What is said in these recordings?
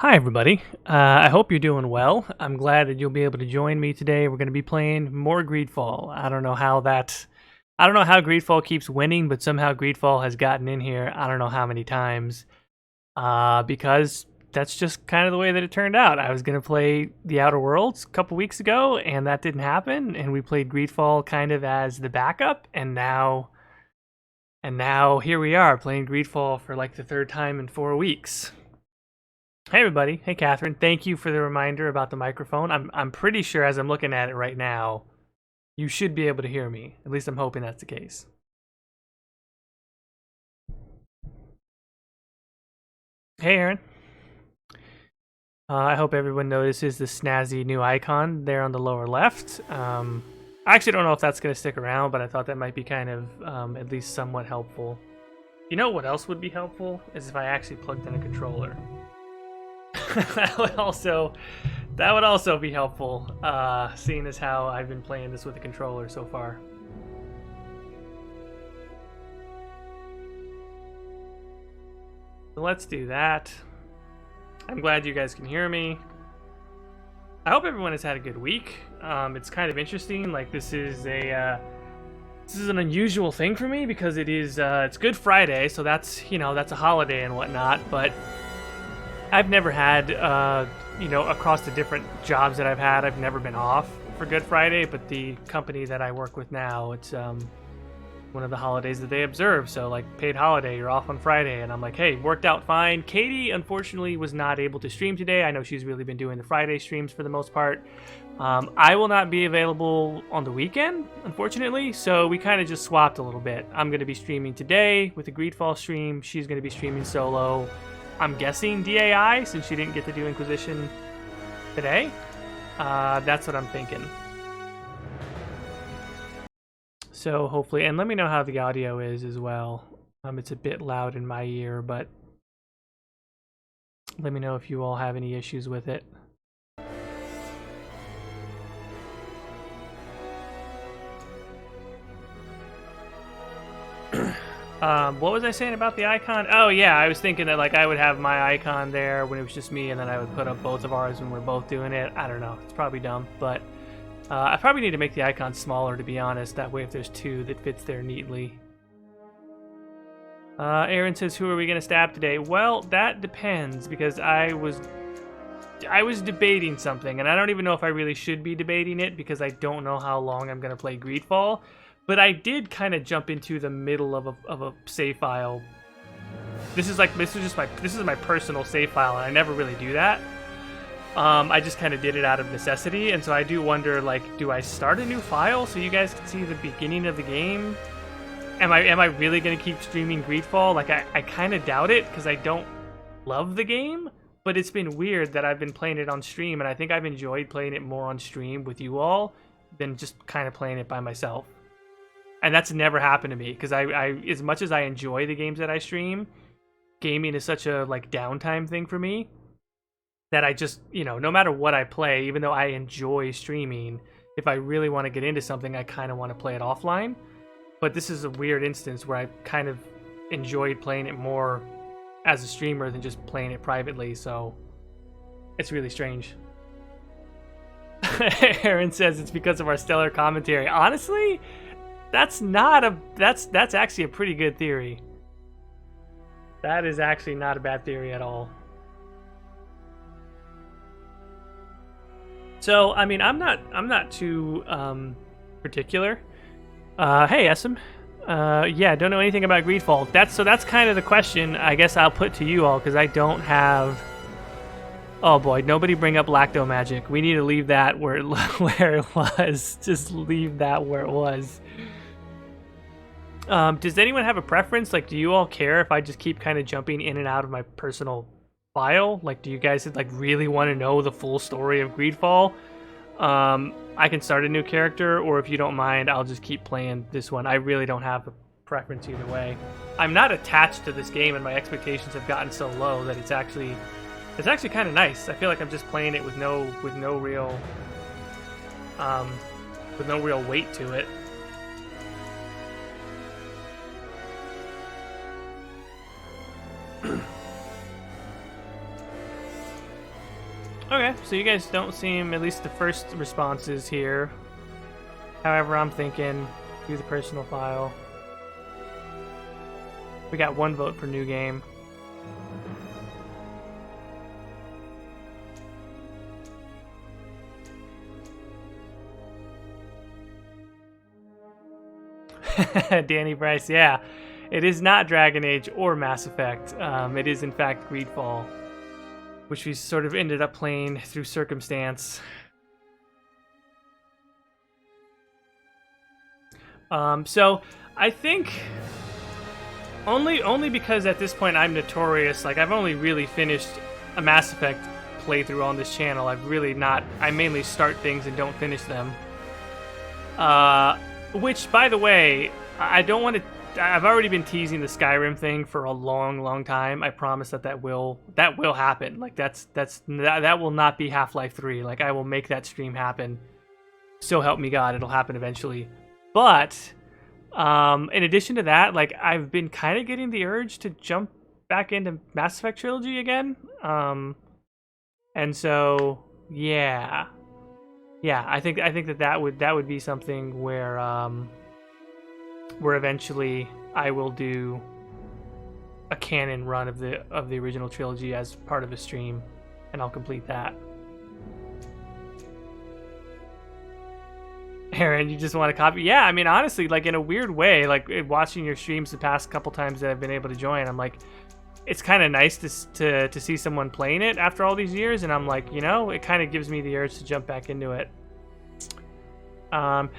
Hi, everybody. I hope you're doing well. I'm glad that you'll be able to join me today. We're going to be playing more GreedFall. I don't know how GreedFall keeps winning, but somehow GreedFall has gotten in here. I don't know how many times. Because that's just kind of the way that it turned out. I was going to play The Outer Worlds a couple weeks ago, and that didn't happen. And we played GreedFall kind of as the backup, and now here we are playing GreedFall for like the third time in 4 weeks. Hey everybody, hey Catherine. Thank you for the reminder about the microphone. I'm pretty sure as I'm looking at it right now, you should be able to hear me. At least I'm hoping that's the case. Hey Aaron. I hope everyone notices the snazzy new icon there on the lower left. I actually don't know if that's going to stick around, but I thought that might be kind of at least somewhat helpful. You know what else would be helpful is if I actually plugged in a controller. that would also be helpful, seeing as how I've been playing this with a controller so far. So let's do that. I'm glad you guys can hear me. I hope everyone has had a good week. It's kind of interesting. Like this is an unusual thing for me because it's Good Friday, so that's that's a holiday and whatnot, but I've never had, across the different jobs that I've had, I've never been off for Good Friday, but the company that I work with now, it's one of the holidays that they observe, so like paid holiday, you're off on Friday, and I'm like, hey, worked out fine. Katie, unfortunately, was not able to stream today. I know she's really been doing the Friday streams for the most part. I will not be available on the weekend, unfortunately, so we kind of just swapped a little bit. I'm going to be streaming today with the GreedFall stream. She's going to be streaming solo. I'm guessing DAI, since she didn't get to do Inquisition today. That's what I'm thinking. So hopefully, and let me know how the audio is as well. It's a bit loud in my ear, but let me know if you all have any issues with it. What was I saying about the icon? Oh yeah, I was thinking that like I would have my icon there when it was just me, and then I would put up both of ours when we're both doing it. I don't know. It's probably dumb, but I probably need to make the icon smaller, to be honest. That way, if there's two, that fits there neatly. Aaron says, "Who are we gonna stab today?" Well, that depends because I was debating something, and I don't even know if I really should be debating it because I don't know how long I'm gonna play GreedFall. But I did kind of jump into the middle of a save file. This is my personal save file, and I never really do that. I just kind of did it out of necessity, and so I do wonder, like, do I start a new file so you guys can see the beginning of the game? Am I really gonna keep streaming GreedFall? Like, I kind of doubt it because I don't love the game, but it's been weird that I've been playing it on stream, and I think I've enjoyed playing it more on stream with you all than just kind of playing it by myself. And that's never happened to me because I as much as I enjoy the games that I stream, gaming is such a like downtime thing for me that I just, no matter what I play, even though I enjoy streaming, if I really want to get into something, I kind of want to play it offline. But this is a weird instance where I kind of enjoyed playing it more as a streamer than just playing it privately, so it's really strange. Aaron says it's because of our stellar commentary. Honestly, that's actually a pretty good theory. That is actually not a bad theory at all. So, I mean, I'm not too particular. Hey, Esem. Yeah, don't know anything about GreedFall. That's kind of the question I guess I'll put to you all because I don't have. Oh boy, nobody bring up Lacto Magic. We need to leave that where it was. Just leave that where it was. Does anyone have a preference? Like, do you all care if I just keep kind of jumping in and out of my personal file? Like, do you guys like really want to know the full story of GreedFall? I can start a new character, or if you don't mind, I'll just keep playing this one. I really don't have a preference either way. I'm not attached to this game, and my expectations have gotten so low that it's actually kind of nice. I feel like I'm just playing it with no real weight to it. Okay, so you guys don't seem, at least the first responses here. However, I'm thinking, do the personal file. We got 1 vote for new game. Danny Bryce, yeah. It is not Dragon Age or Mass Effect. It is, in fact, GreedFall, which we sort of ended up playing through circumstance. So I think only because at this point I'm notorious. Like, I've only really finished a Mass Effect playthrough on this channel. I've really not. I mainly start things and don't finish them. Which, by the way, I don't want to. I've already been teasing the Skyrim thing for a long time. I promise that will happen. Like, that will not be Half-Life 3. Like, I will make that stream happen. So help me God, it'll happen eventually. But in addition to that, like, I've been kind of getting the urge to jump back into Mass Effect Trilogy again. And so yeah, I think that would be something where eventually I will do a canon run of the original trilogy as part of a stream, and I'll complete that. Aaron, you just want to copy? Yeah, I mean, honestly, like, in a weird way, like, watching your streams the past couple times that I've been able to join, I'm like, it's kind of nice to see someone playing it after all these years, and I'm like, you know, it kind of gives me the urge to jump back into it.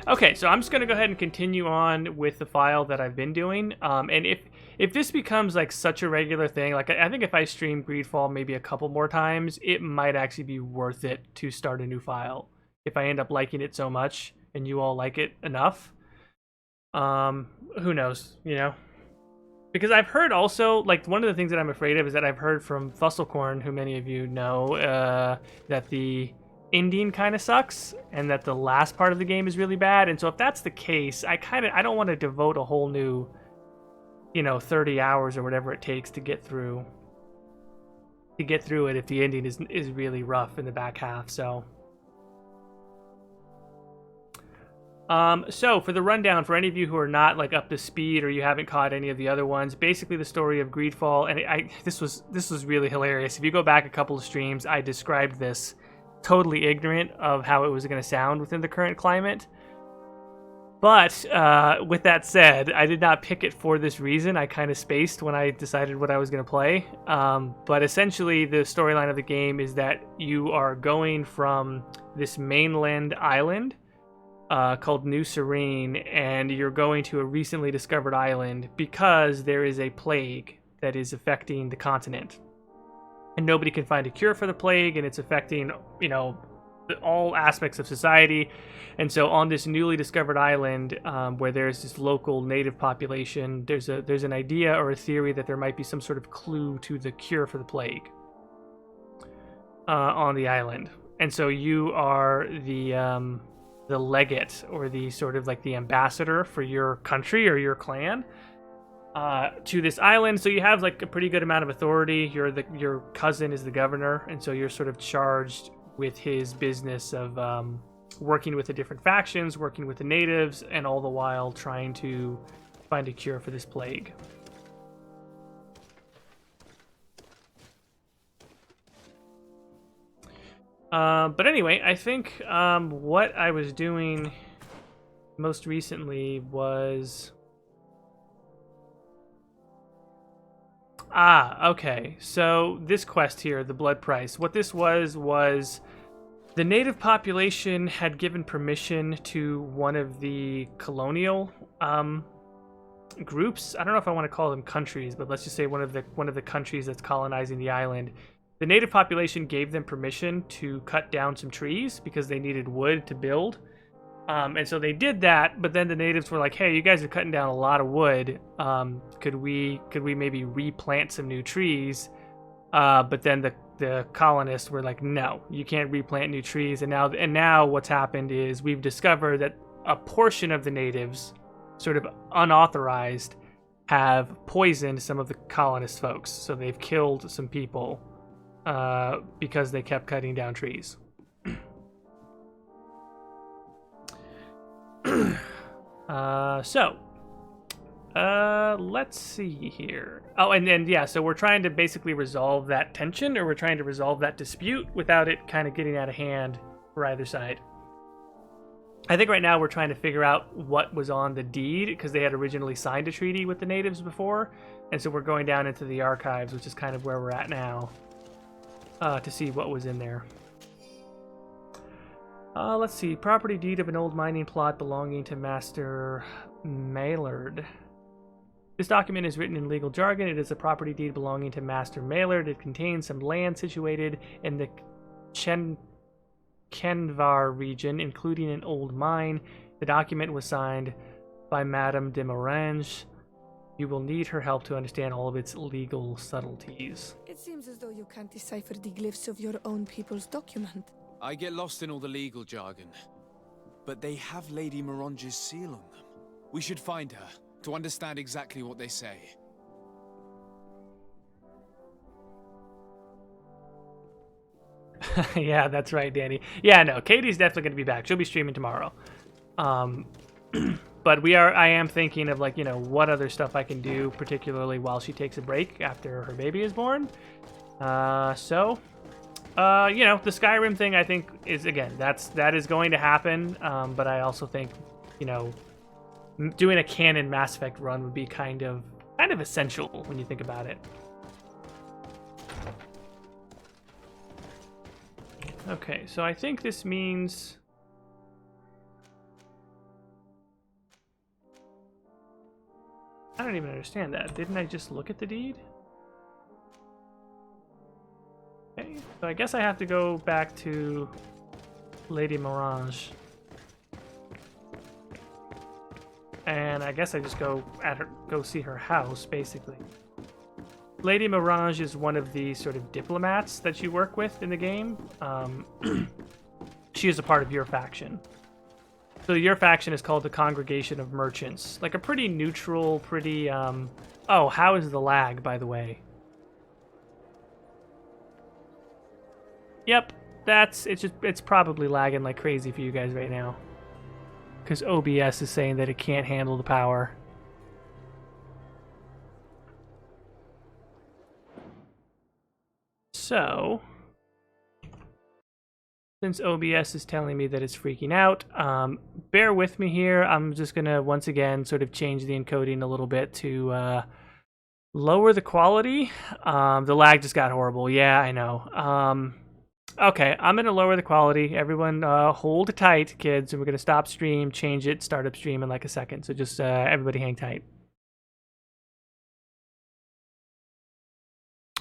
Okay, so I'm just going to go ahead and continue on with the file that I've been doing. And if this becomes like such a regular thing, like, I think if I stream GreedFall maybe a couple more times, it might actually be worth it to start a new file. If I end up liking it so much and you all like it enough. Who knows, you know? Because I've heard also, like, one of the things that I'm afraid of is that I've heard from Fusselcorn, who many of you know, that the ending kind of sucks and that the last part of the game is really bad. And so if that's the case, I don't want to devote a whole new, you know, 30 hours or whatever it takes to get through it if the ending is really rough in the back half. So so for the rundown, for any of you who are not like up to speed or you haven't caught any of the other ones, basically the story of GreedFall, and this was really hilarious. If you go back a couple of streams, I described this totally ignorant of how it was going to sound within the current climate. But with that said, I did not pick it for this reason. I kind of spaced when I decided what I was going to play. But essentially, the storyline of the game is that you are going from this mainland island called New Serene, and you're going to a recently discovered island because there is a plague that is affecting the continent. And nobody can find a cure for the plague, and it's affecting, you know, all aspects of society. And so on this newly discovered island, where there's this local native population, there's an idea or a theory that there might be some sort of clue to the cure for the plague on the island. And so you are the legate, or the sort of like the ambassador for your country or your clan to this island. So you have like a pretty good amount of authority. Your cousin is the governor, and so you're sort of charged with his business of working with the different factions, working with the natives, and all the while trying to find a cure for this plague. But anyway, I think what I was doing most recently was... okay. So this quest here, the Blood Price, what this was the native population had given permission to one of the colonial groups. I don't know if I want to call them countries, but let's just say one of the countries that's colonizing the island. The native population gave them permission to cut down some trees because they needed wood to build. And so they did that, but then the natives were like, hey, you guys are cutting down a lot of wood. Could we maybe replant some new trees? But then the colonists were like, no, you can't replant new trees. And now what's happened is we've discovered that a portion of the natives, sort of unauthorized, have poisoned some of the colonist folks. So they've killed some people because they kept cutting down trees. Let's see here. Oh, and yeah, so we're trying to basically resolve that tension, or we're trying to resolve that dispute without it kind of getting out of hand for either side. I think right now we're trying to figure out what was on the deed, because they had originally signed a treaty with the natives before, and so we're going down into the archives, which is kind of where we're at now, to see what was in there. Let's see. Property deed of an old mining plot belonging to Master Meillard. This document is written in legal jargon. It is a property deed belonging to Master Meillard. It contains some land situated in the Kenvar region, including an old mine. The document was signed by Madame de Morange. You will need her help to understand all of its legal subtleties. It seems as though you can't decipher the glyphs of your own people's document. I get lost in all the legal jargon, but they have Lady Morange's seal on them. We should find her to understand exactly what they say. Yeah, that's right, Danny. Yeah, no, Katie's definitely going to be back. She'll be streaming tomorrow. But I am thinking of, like, you know, what other stuff I can do, particularly while she takes a break after her baby is born. You know, the Skyrim thing, I think, is, again, that is going to happen. But I also think, you know, doing a canon Mass Effect run would be kind of essential when you think about it. Okay, so I think this means... I don't even understand that. Didn't I just look at the deed? Okay, so I guess I have to go back to Lady Morange. And I guess I just go see her house, basically. Lady Morange is one of the sort of diplomats that you work with in the game. She is a part of your faction. So your faction is called the Congregation of Merchants. Like a pretty neutral, pretty... Oh, how is the lag, by the way? Yep, it's probably lagging like crazy for you guys right now. Because OBS is saying that it can't handle the power. So, since OBS is telling me that it's freaking out, bear with me here. I'm just going to, once again, sort of change the encoding a little bit to lower the quality. The lag just got horrible. Yeah, I know. Okay, I'm going to lower the quality. Everyone hold tight, kids, and we're going to stop stream, change it, start up stream in like a second. So just everybody hang tight.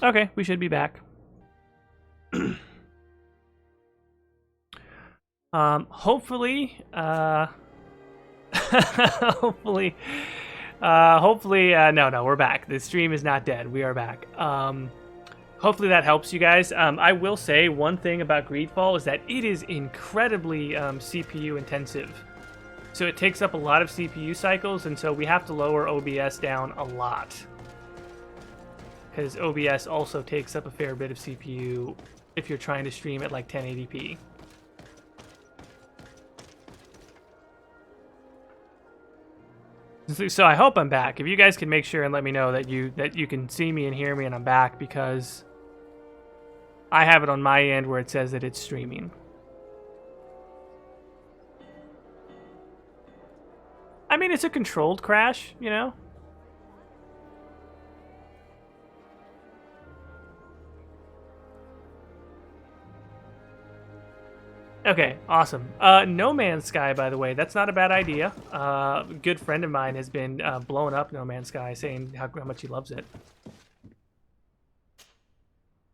Okay, we should be back. Hopefully, no, we're back. The stream is not dead. We are back. Hopefully that helps you guys. I will say one thing about GreedFall is that it is incredibly CPU intensive. So it takes up a lot of CPU cycles, and so we have to lower OBS down a lot. Because OBS also takes up a fair bit of CPU if you're trying to stream at like 1080p. So I hope I'm back. If you guys can make sure and let me know that you can see me and hear me and I'm back, because I have it on my end where it says that it's streaming. I mean, it's a controlled crash, you know? Okay, awesome. No Man's Sky, by the way, that's not a bad idea. A good friend of mine has been blowing up No Man's Sky, saying how much he loves it.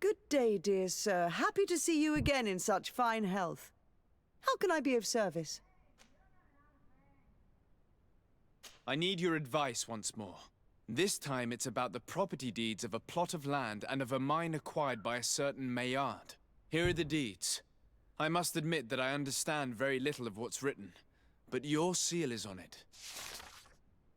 Good day, dear sir. Happy to see you again in such fine health. How can I be of service? I need your advice once more. This time it's about the property deeds of a plot of land and of a mine acquired by a certain Meillard. Here are the deeds. I must admit that I understand very little of what's written, but your seal is on it.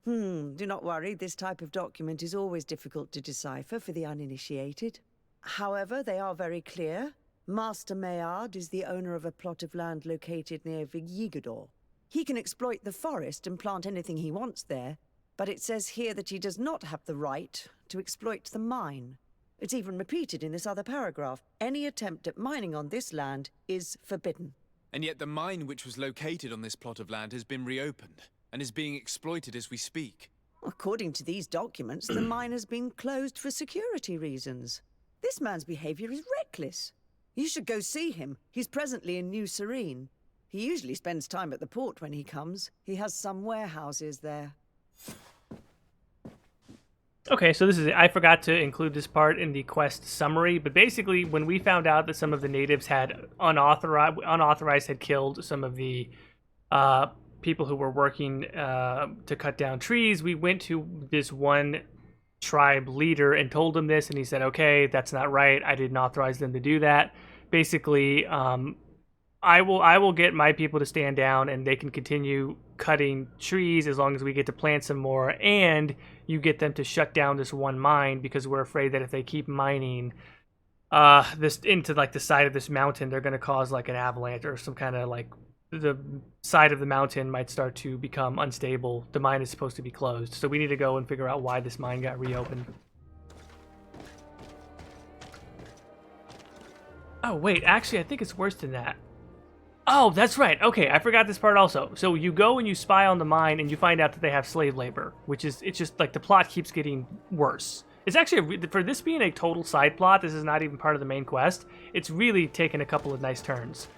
Do not worry. This type of document is always difficult to decipher for the uninitiated. However, they are very clear. Master Meillard is the owner of a plot of land located near Vigigador. He can exploit the forest and plant anything he wants there, but it says here that he does not have the right to exploit the mine. It's even repeated in this other paragraph. Any attempt at mining on this land is forbidden. And yet the mine which was located on this plot of land has been reopened and is being exploited as we speak. According to these documents, the mine has been closed for security reasons. This man's behavior is reckless. You should go see him. He's presently in New Serene. He usually spends time at the port when he comes. He has some warehouses there. Okay, so this is it. I forgot to include this part in the quest summary, but basically when we found out that some of the natives had unauthorized had killed some of the people who were working to cut down trees, we went to this one tribe leader and told him this, and he said, okay, that's not right. I didn't authorize them to do that. Basically, I will get my people to stand down and they can continue cutting trees as long as we get to plant some more, and you get them to shut down this one mine because we're afraid that if they keep mining this into like the side of this mountain, they're going to cause like an avalanche or some kind of like the side of the mountain might start to become unstable. The mine is supposed to be closed, so we need to go and figure out why this mine got reopened. Oh wait, actually I think it's worse than that. Oh, that's right. Okay, I forgot this part also. So you go and you spy on the mine and you find out that they have slave labor, which is, it's just like the plot keeps getting worse. It's actually, for this being a total side plot, this is not even part of the main quest. It's really taken a couple of nice turns.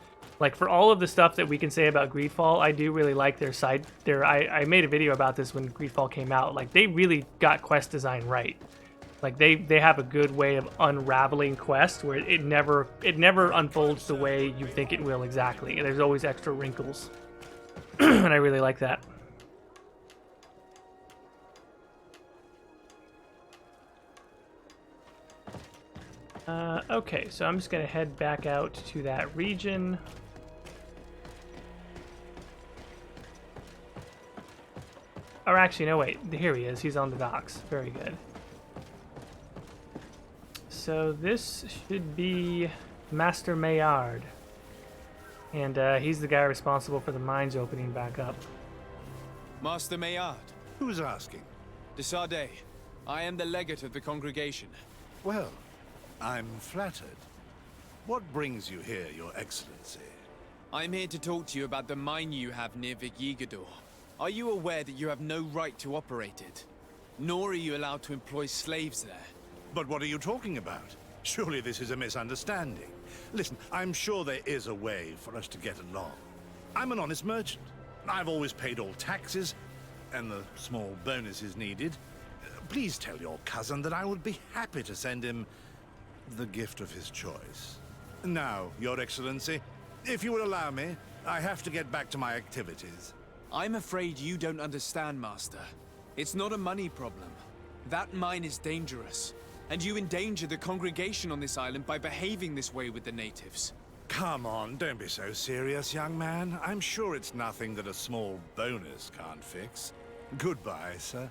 Like for all of the stuff that we can say about GreedFall, I do really like their side. I made a video about this when GreedFall came out. Like they really got quest design right. Like they have a good way of unraveling quests where it never unfolds the way you think it will exactly. There's always extra wrinkles, and I really like that. Okay, so I'm just gonna head back out to that region. Or actually, no, wait. Here he is. He's on the docks. Very good. So this should be Master Meillard. And he's the guy responsible for the mines opening back up. Master Meillard. Who's asking? De Sardet. I am the legate of the congregation. Well, I'm flattered. What brings you here, Your Excellency? I'm here to talk to you about the mine you have near Vigigador. Are you aware that you have no right to operate it? Nor are you allowed to employ slaves there. But what are you talking about? Surely this is a misunderstanding. Listen, I'm sure there is a way for us to get along. I'm an honest merchant. I've always paid all taxes, and the small bonuses needed. Please tell your cousin that I would be happy to send him the gift of his choice. Now, Your Excellency, if you will allow me, I have to get back to my activities. I'm afraid you don't understand, Master. It's not a money problem. That mine is dangerous. And you endanger the congregation on this island by behaving this way with the natives. Come on, don't be so serious, young man. I'm sure it's nothing that a small bonus can't fix. Goodbye, sir.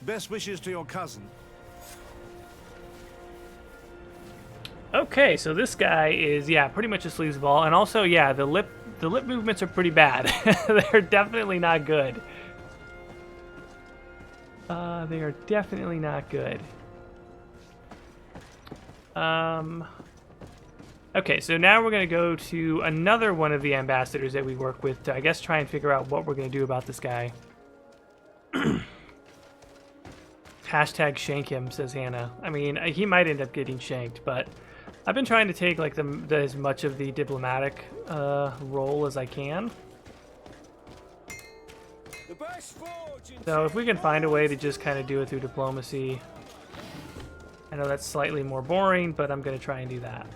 Best wishes to your cousin. Okay, so this guy is, yeah, pretty much a sleazeball. And also, yeah, the lip movements are pretty bad. They're definitely not good. They are definitely not good. Okay, so now we're going to go to another one of the ambassadors that we work with to, I guess, try and figure out what we're going to do about this guy. Hashtag shank him, says Hannah. I mean, he might end up getting shanked, but I've been trying to take like as much of the diplomatic role as I can. So if we can find a way to just kind of do it through diplomacy. I know that's slightly more boring, but I'm going to try and do that.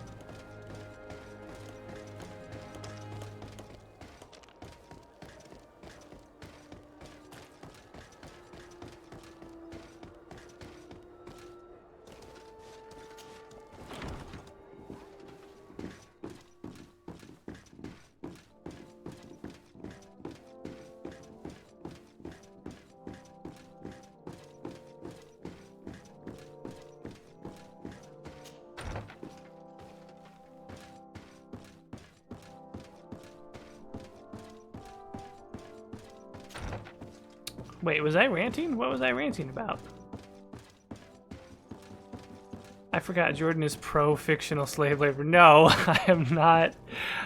Wait, was I ranting? What was I ranting about? I forgot Jordan is pro-fictional slave labor. No, I am not.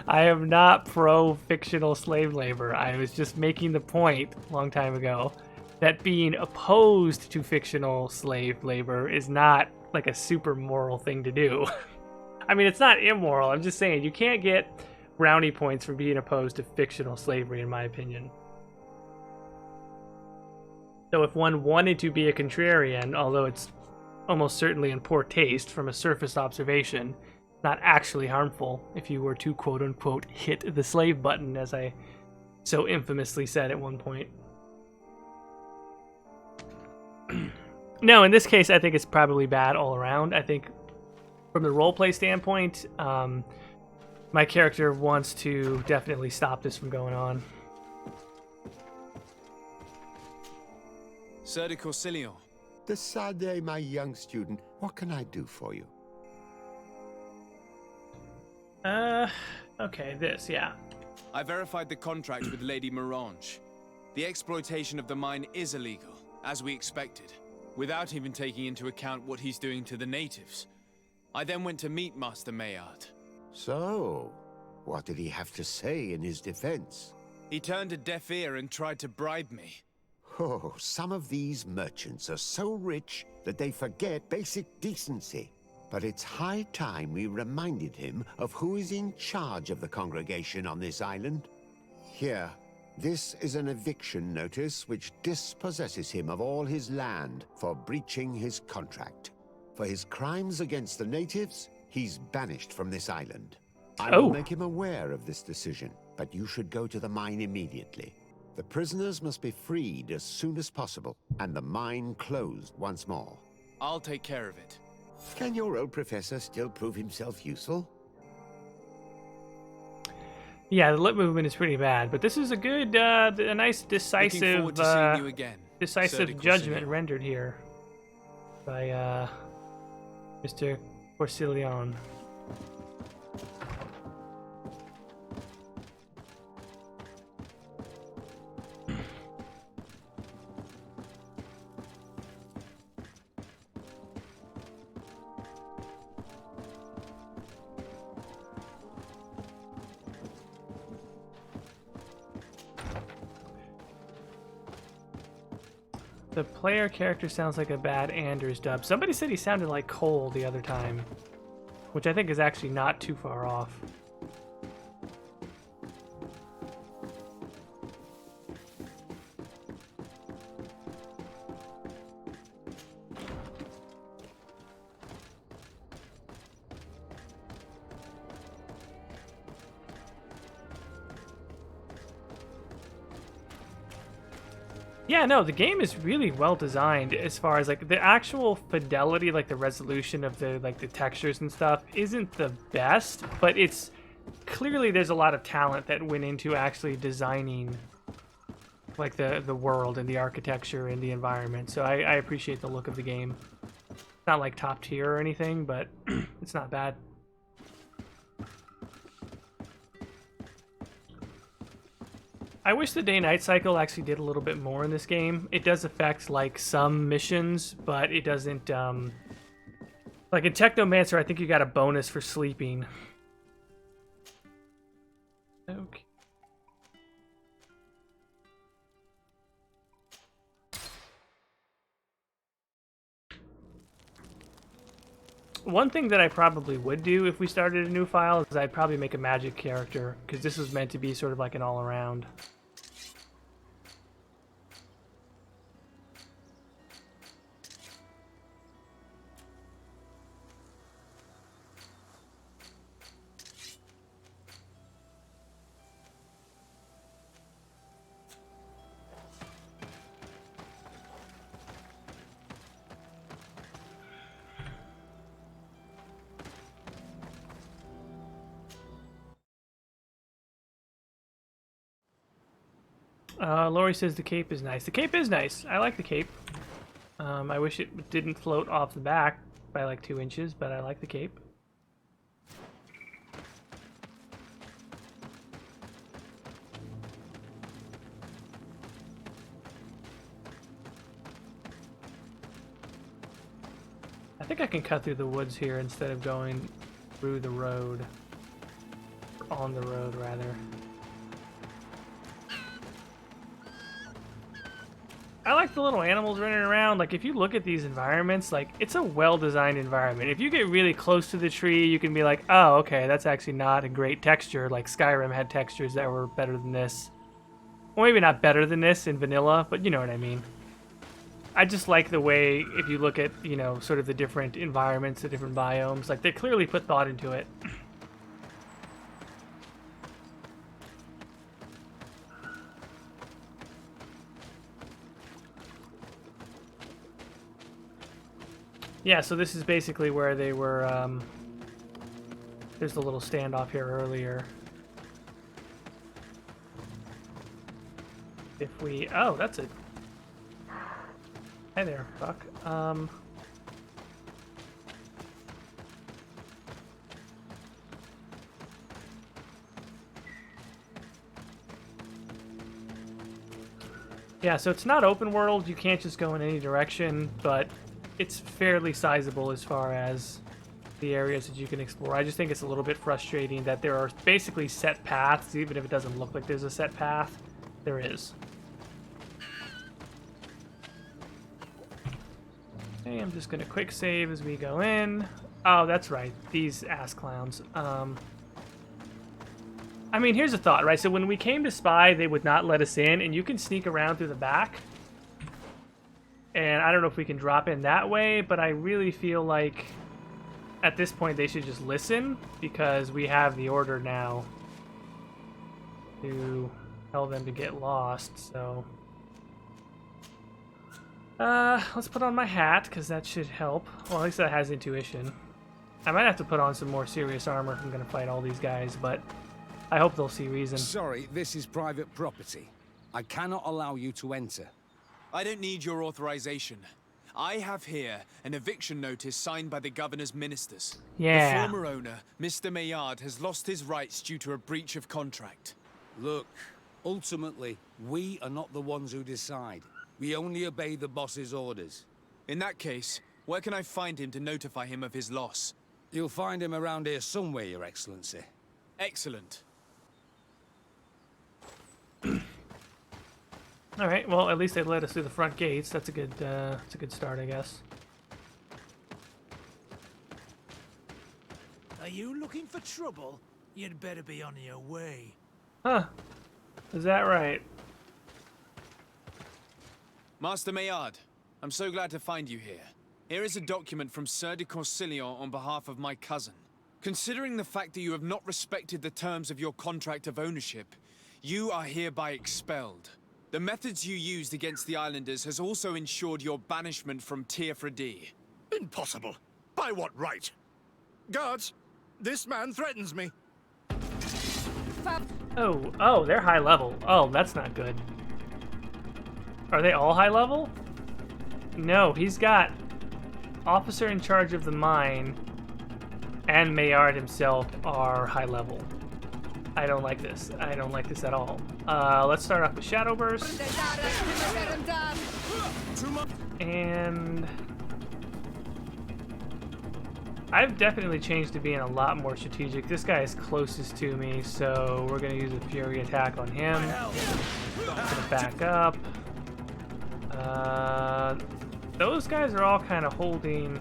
I am not pro-fictional slave labor. I was just making the point a long time ago that being opposed to fictional slave labor is not like a super moral thing to do. I mean, it's not immoral. I'm just saying you can't get brownie points for being opposed to fictional slavery, in my opinion. So if one wanted to be a contrarian, although it's almost certainly in poor taste from a surface observation, not actually harmful if you were to quote-unquote hit the slave button, as I so infamously said at one point. No, in this case, I think it's probably bad all around. I think from the roleplay standpoint, my character wants to definitely stop this from going on. Sir de Corsilion. Decidez, my young student, what can I do for you? Okay, this, yeah. I verified the contract with Lady Morange. The exploitation of the mine is illegal, as we expected, without even taking into account what he's doing to the natives. I then went to meet Master Meillard. So, what did he have to say in his defense? He turned a deaf ear and tried to bribe me. Oh, some of these merchants are so rich that they forget basic decency. But it's high time we reminded him of who is in charge of the congregation on this island. Here, this is an eviction notice which dispossesses him of all his land for breaching his contract. For his crimes against the natives, he's banished from this island. I will make him aware of this decision, but you should go to the mine immediately. The prisoners must be freed as soon as possible, and the mine closed once more. I'll take care of it. Can your old professor still prove himself useful? Yeah, the lip movement is pretty bad, but this is a good, a nice decisive, Looking forward to seeing you again, decisive Sir de judgment Corsilion. rendered here by Mr. Corsilion. The player character sounds like a bad Anders dub. Somebody said he sounded like Cole the other time, which I think is actually not too far off. Yeah, no, the game is really well designed as far as like the actual fidelity, like the resolution of the textures and stuff isn't the best, but it's clearly there's a lot of talent that went into actually designing like the world and the architecture and the environment. So I appreciate the look of the game. It's not like top tier or anything, but it's not bad. I wish the day-night cycle actually did a little bit more in this game. It does affect, like, some missions, but it doesn't, like, in Technomancer, I think you got a bonus for sleeping. Okay. One thing that I probably would do if we started a new file is I'd probably make a magic character, because this was meant to be sort of like an all-around. Lori says the cape is nice. The cape is nice. I like the cape. I wish it didn't float off the back by like 2 inches, but I like the cape. I think I can cut through the woods here instead of going through the road. Or on the road, rather. I like the little animals running around. Like, if you look at these environments, like, it's a well-designed environment. If you get really close to the tree, you can be like, oh, okay, that's actually not a great texture. Like, Skyrim had textures that were better than this. Well, maybe not better than this in vanilla, but you know what I mean. I just like the way, if you look at, you know, sort of the different environments, the different biomes, like, they clearly put thought into it. Yeah, so this is basically where they were, there's the little standoff here earlier. If we, oh, that's it. Hi there, fuck. Yeah, so it's not open world, you can't just go in any direction, but it's fairly sizable as far as the areas that you can explore. I just think it's a little bit frustrating that there are basically set paths, even if it doesn't look like there's a set path, there is. Okay, I'm just gonna quick save as we go in. Oh, that's right, these ass clowns. I mean, here's a thought, right? So when we came to spy, they would not let us in, and you can sneak around through the back. And I don't know if we can drop in that way, but I really feel like at this point they should just listen, because we have the order now to tell them to get lost, so... let's put on my hat, because that should help. Well, at least that has intuition. I might have to put on some more serious armor if I'm going to fight all these guys, but I hope they'll see reason. Sorry, this is private property. I cannot allow you to enter. I don't need your authorization. I have here an eviction notice signed by the governor's ministers. Yeah. The former owner, Mr. Meillard, has lost his rights due to a breach of contract. Look, ultimately, we are not the ones who decide. We only obey the boss's orders. In that case, where can I find him to notify him of his loss? You'll find him around here somewhere, Your Excellency. Excellent. All right. Well, at least they let us through the front gates. That's a good start, I guess. Are you looking for trouble? You'd better be on your way. Huh? Is that right? Master Meillard, I'm so glad to find you here. Here is a document from Sir de Corsillon on behalf of my cousin. Considering the fact that you have not respected the terms of your contract of ownership, you are hereby expelled. The methods you used against the islanders has also ensured your banishment from Afra. Impossible. By what right? Guards, this man threatens me. Oh, they're high level. Oh, that's not good. Are they all high level? No, he's got officer in charge of the mine and Meillard himself are high level. I don't like this. I don't like this at all. Let's start off with Shadow Burst. And I've definitely changed to being a lot more strategic. This guy is closest to me, so we're going to use a Fury attack on him. Gonna back up. Those guys are all kind of holding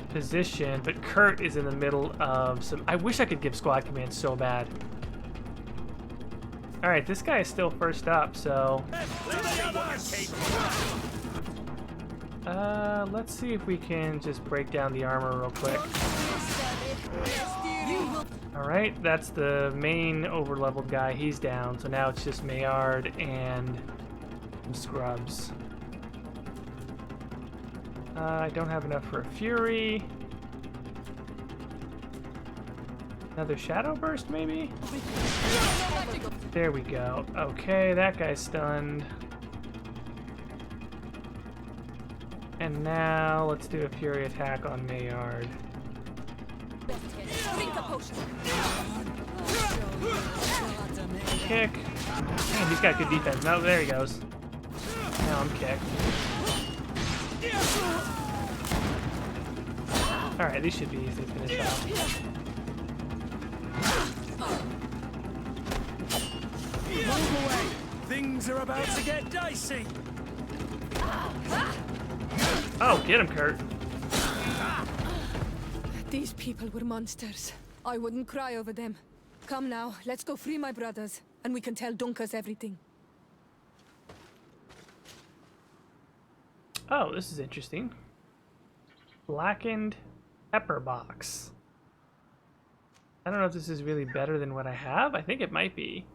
position, but Kurt is in the middle of some... I wish I could give squad command so bad. Alright, this guy is still first up, so... let's see if we can just break down the armor real quick. Alright, that's the main over-leveled guy. He's down, so now it's just Meillard and some scrubs. I don't have enough for a Fury. Another Shadow Burst, maybe? There we go. Okay, that guy's stunned. And now let's do a Fury attack on Meillard. Kick. Man, he's got good defense. No, there he goes. Now I'm kicked. Alright, these should be easy to finish off. Move away! Things are about to get dicey! Oh, get him, Kurt. These people were monsters. I wouldn't cry over them. Come now, let's go free my brothers, and we can tell Dunkas everything. Oh, this is interesting. Blackened pepper box. I don't know if this is really better than what I have. I think it might be.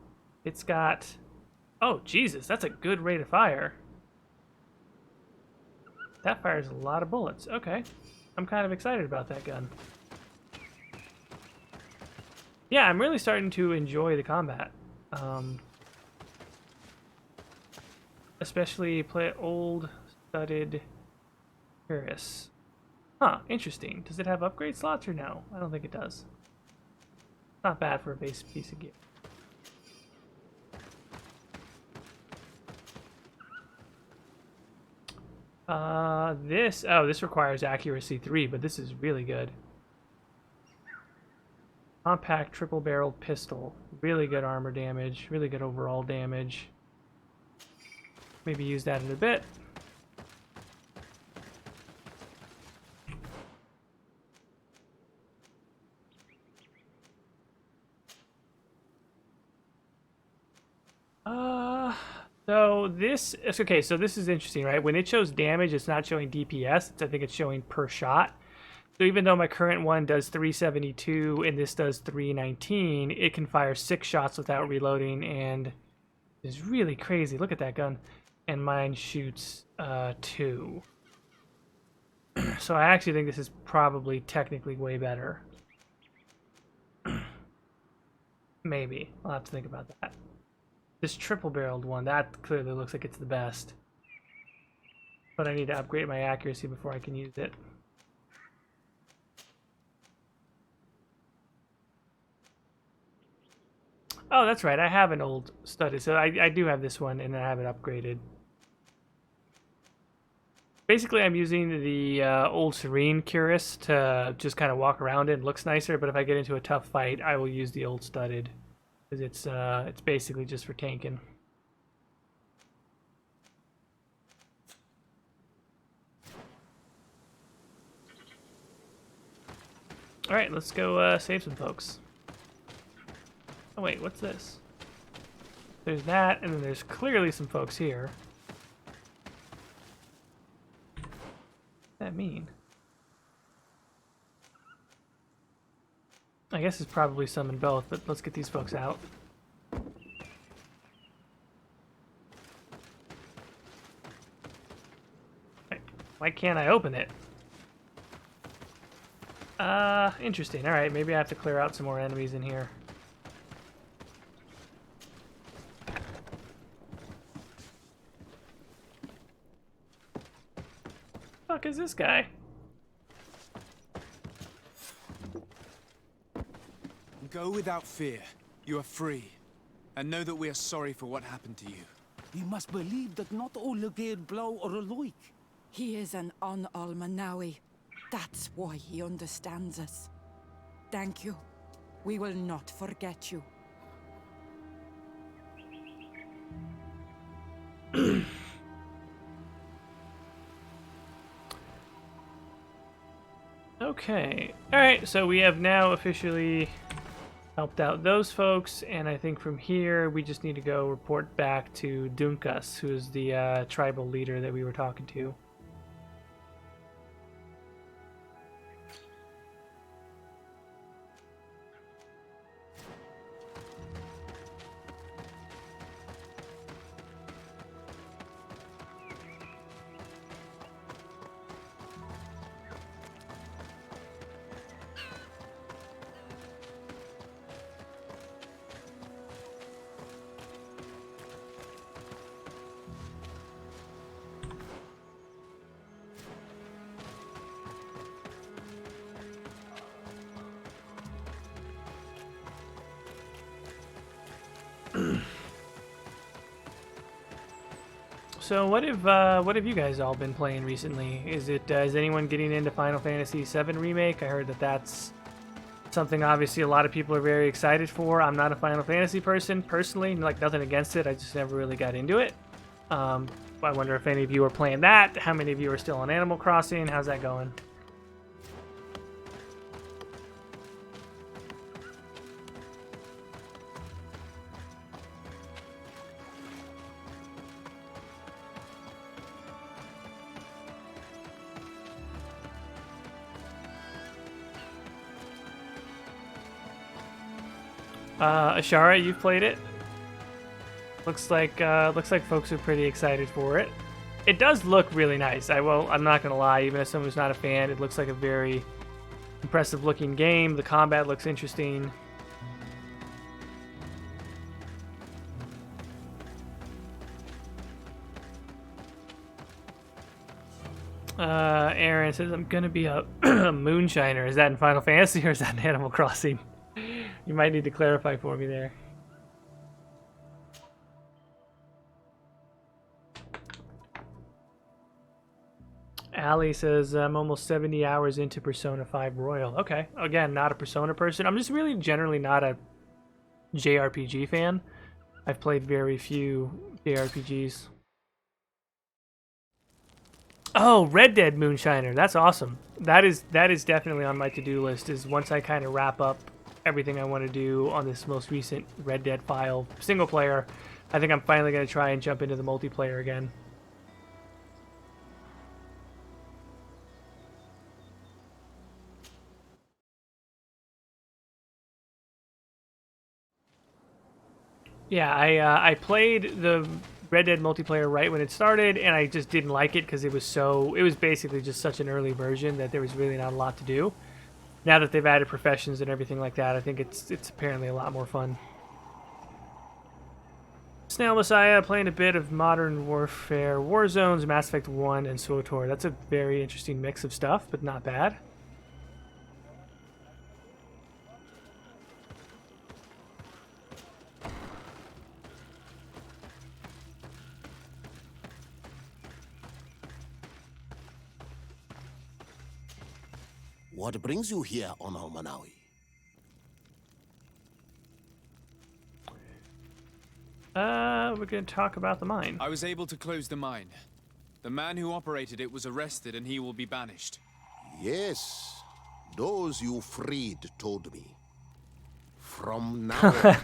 It's got... Oh, Jesus, that's a good rate of fire. That fires a lot of bullets. Okay. I'm kind of excited about that gun. Yeah, I'm really starting to enjoy the combat. Especially play old, studded, Paris. Huh, interesting. Does it have upgrade slots or no? I don't think it does. Not bad for a base piece of gear. This requires accuracy 3, but this is really good. Compact triple-barreled pistol. Really good armor damage, really good overall damage. Maybe use that in a bit. So this is okay. So this is interesting, right? When it shows damage, it's not showing DPS. I think it's showing per shot. So even though my current one does 372 and this does 319, it can fire 6 shots without reloading, and it's really crazy. Look at that gun. And mine shoots 2. So I actually think this is probably technically way better. Maybe. I'll have to think about that. This triple-barreled one, that clearly looks like it's the best. But I need to upgrade my accuracy before I can use it. Oh, that's right. I have an old studded, so I do have this one, and I have it upgraded. Basically, I'm using the old Serene Cuirass to just kind of walk around it. It looks nicer, but if I get into a tough fight, I will use the old studded. Because it's basically just for tanking. Alright, let's go save some folks. Oh wait, what's this? There's that, and then there's clearly some folks here. What's that mean? I guess it's probably summon both, but let's get these folks out. Why can't I open it? Interesting. Alright, maybe I have to clear out some more enemies in here. Fuck is this guy? Go without fear. You are free. And know that we are sorry for what happened to you. We must believe that not all Legate blow are alike. He is an Almanawi. That's why he understands us. Thank you. We will not forget you. Okay. Alright, so we have now officially helped out those folks, and I think from here we just need to go report back to Dunkas, who is the tribal leader that we were talking to. So what have you guys all been playing recently? Is anyone getting into Final Fantasy VII Remake? I heard that that's something obviously a lot of people are very excited for. I'm not a Final Fantasy person personally, like nothing against it. I just never really got into it. I wonder if any of you are playing that. How many of you are still on Animal Crossing? How's that going? Ashara, you've played it. Looks like folks are pretty excited for it. It does look really nice. I'm not gonna lie, even as someone who's not a fan, it looks like a very impressive looking game. The combat looks interesting. Aaron says, I'm gonna be a moonshiner. Is that in Final Fantasy or is that in Animal Crossing? You might need to clarify for me there. Allie says, I'm almost 70 hours into Persona 5 Royal. Okay, again, not a Persona person. I'm just really generally not a JRPG fan. I've played very few JRPGs. Oh, Red Dead Moonshiner. That's awesome. That is definitely on my to-do list, is once I kind of wrap up everything I want to do on this most recent Red Dead file single player, I think I'm finally going to try and jump into the multiplayer again. Yeah, I played the Red Dead multiplayer right when it started, and I just didn't like it because it was basically just such an early version that there was really not a lot to do. Now that they've added professions and everything like that, I think it's apparently a lot more fun. Snail Messiah playing a bit of Modern Warfare, Warzones, Mass Effect 1, and SWTOR. That's a very interesting mix of stuff, but not bad. What brings you here on Almanawi? We're going to talk about the mine. I was able to close the mine. The man who operated it was arrested and he will be banished. Yes, those you freed told me. From now on,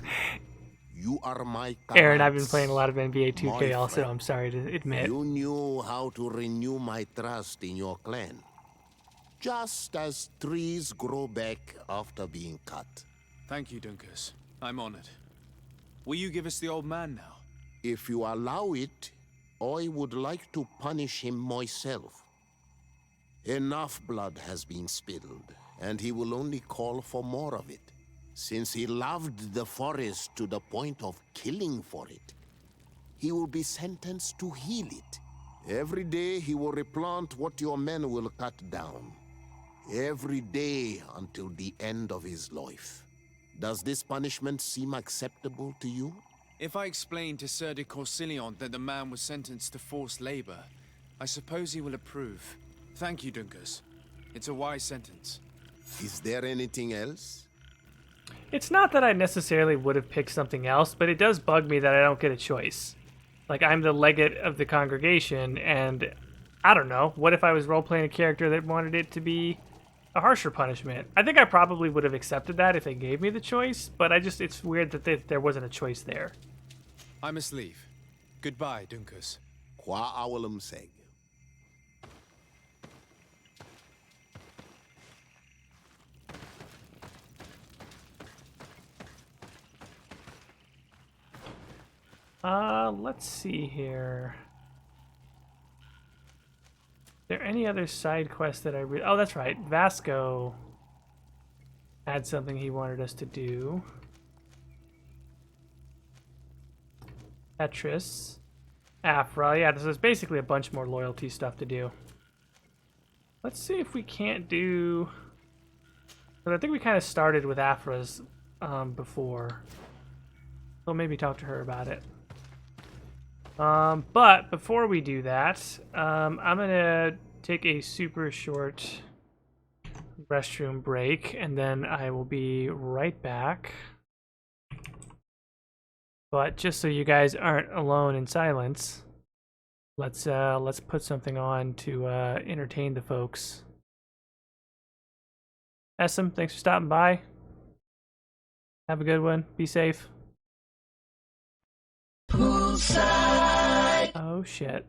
you are my Aaron, I've been playing a lot of NBA 2K also, I'm sorry to admit. You knew how to renew my trust in your clan. Just as trees grow back after being cut. Thank you, Dunkus. I'm honored. Will you give us the old man now? If you allow it, I would like to punish him myself. Enough blood has been spilled, and he will only call for more of it, since he loved the forest to the point of killing for it. He will be sentenced to heal it. Every day he will replant what your men will cut down. Every day until the end of his life. Does this punishment seem acceptable to you? If I explain to Sir de Corsillon that the man was sentenced to forced labor, I suppose he will approve. Thank you, Dunkus. It's a wise sentence. Is there anything else? It's not that I necessarily would have picked something else, but it does bug me that I don't get a choice. Like, I'm the legate of the congregation, and I don't know, what if I was role-playing a character that wanted it to be a harsher punishment? I think I probably would have accepted that if they gave me the choice, but it's weird that there wasn't a choice there. I must leave. Goodbye, Dunkus. Qua awalum seg. Let's see here. Are there any other side quests that oh, that's right. Vasco had something he wanted us to do. Petrus. Afra. Yeah, there's basically a bunch more loyalty stuff to do. Let's see if we can't do... But I think we kind of started with Afra's before. So maybe talk to her about it. But before we do that, I'm gonna take a super short restroom break, and then I will be right back. But just so you guys aren't alone in silence, let's put something on to entertain the folks. Essam, thanks for stopping by. Have a good one. Be safe. Poolside. Oh shit.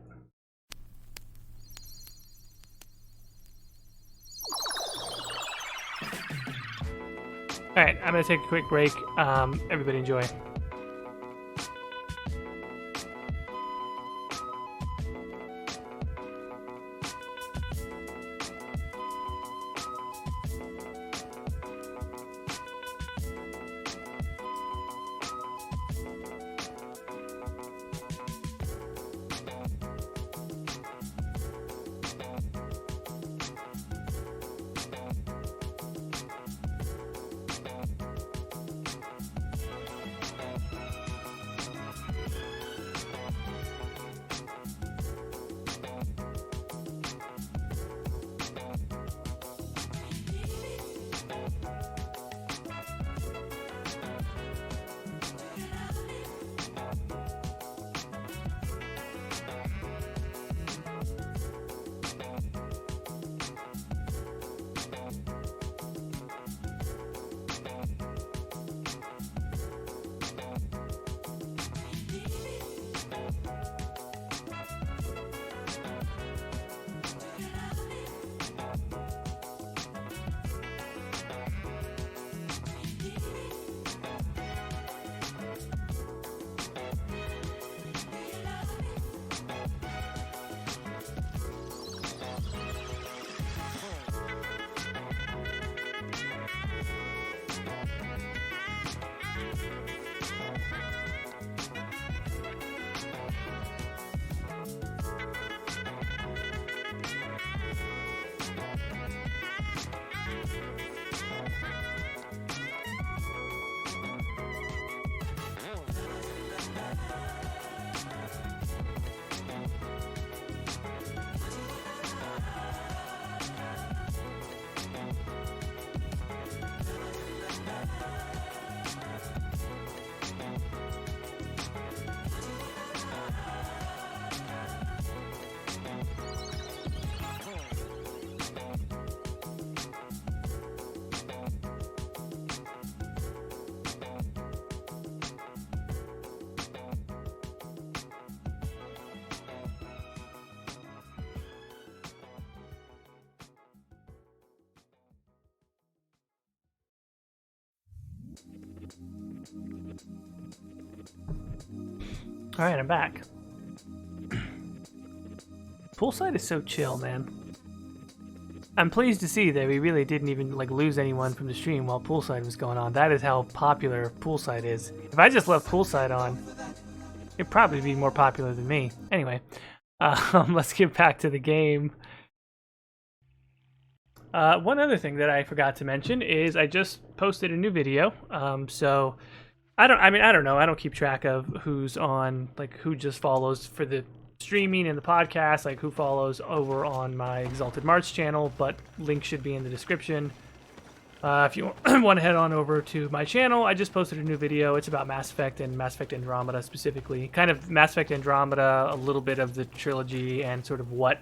Alright, I'm gonna take a quick break. Everybody enjoy. Alright, I'm back. Poolside is so chill, man. I'm pleased to see that we really didn't even like lose anyone from the stream while Poolside was going on. That is how popular Poolside is. If I just left Poolside on, it'd probably be more popular than me. Anyway, let's get back to the game. One other thing that I forgot to mention is I just posted a new video. So I don't know. I don't keep track of who's on, like who just follows for the streaming and the podcast, like who follows over on my Exalted March channel, but link should be in the description. If you want to head on over to my channel, I just posted a new video. It's about Mass Effect and Mass Effect Andromeda specifically. Kind of Mass Effect Andromeda, a little bit of the trilogy, and sort of what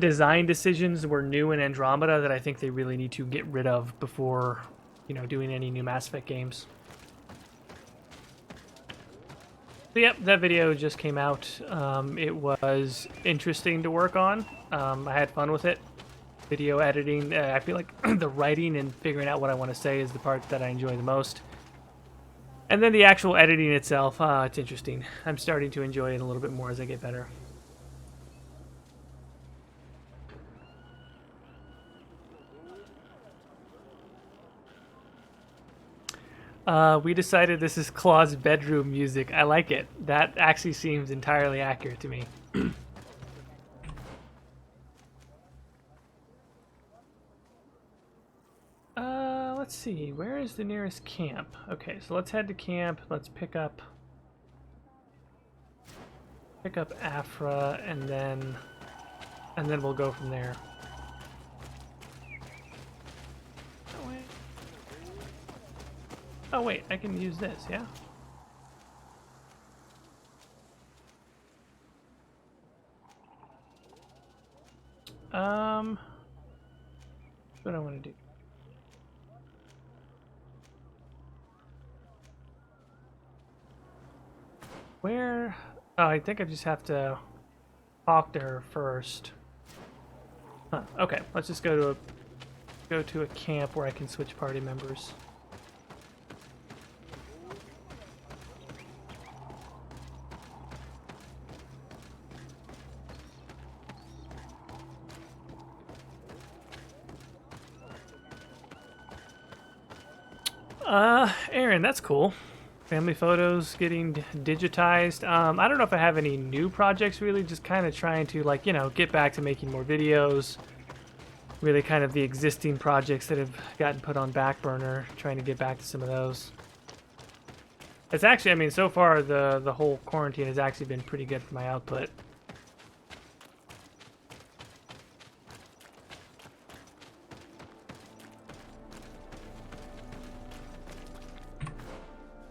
design decisions were new in Andromeda that I think they really need to get rid of before, you know, doing any new Mass Effect games. So yep, that video just came out. It was interesting to work on. I had fun with it. Video editing, I feel like the writing and figuring out what I want to say is the part that I enjoy the most. And then the actual editing itself, it's interesting. I'm starting to enjoy it a little bit more as I get better. We decided this is Claw's bedroom music. I like it. That actually seems entirely accurate to me. Let's see. Where is the nearest camp? Okay, so let's head to camp. Let's pick up pick up Afra, and then we'll go from there. Oh wait. Oh wait, I can use this, yeah? What do I want to do? Where? Oh, I think I just have to talk to her first. Huh, okay, let's just go to a camp where I can switch party members. Aaron, that's cool. Family photos getting digitized. I don't know if I have any new projects really, just kind of trying to, like, you know, get back to making more videos. Really kind of the existing projects that have gotten put on back burner, trying to get back to some of those. It's actually, I mean, so far the whole quarantine has actually been pretty good for my output.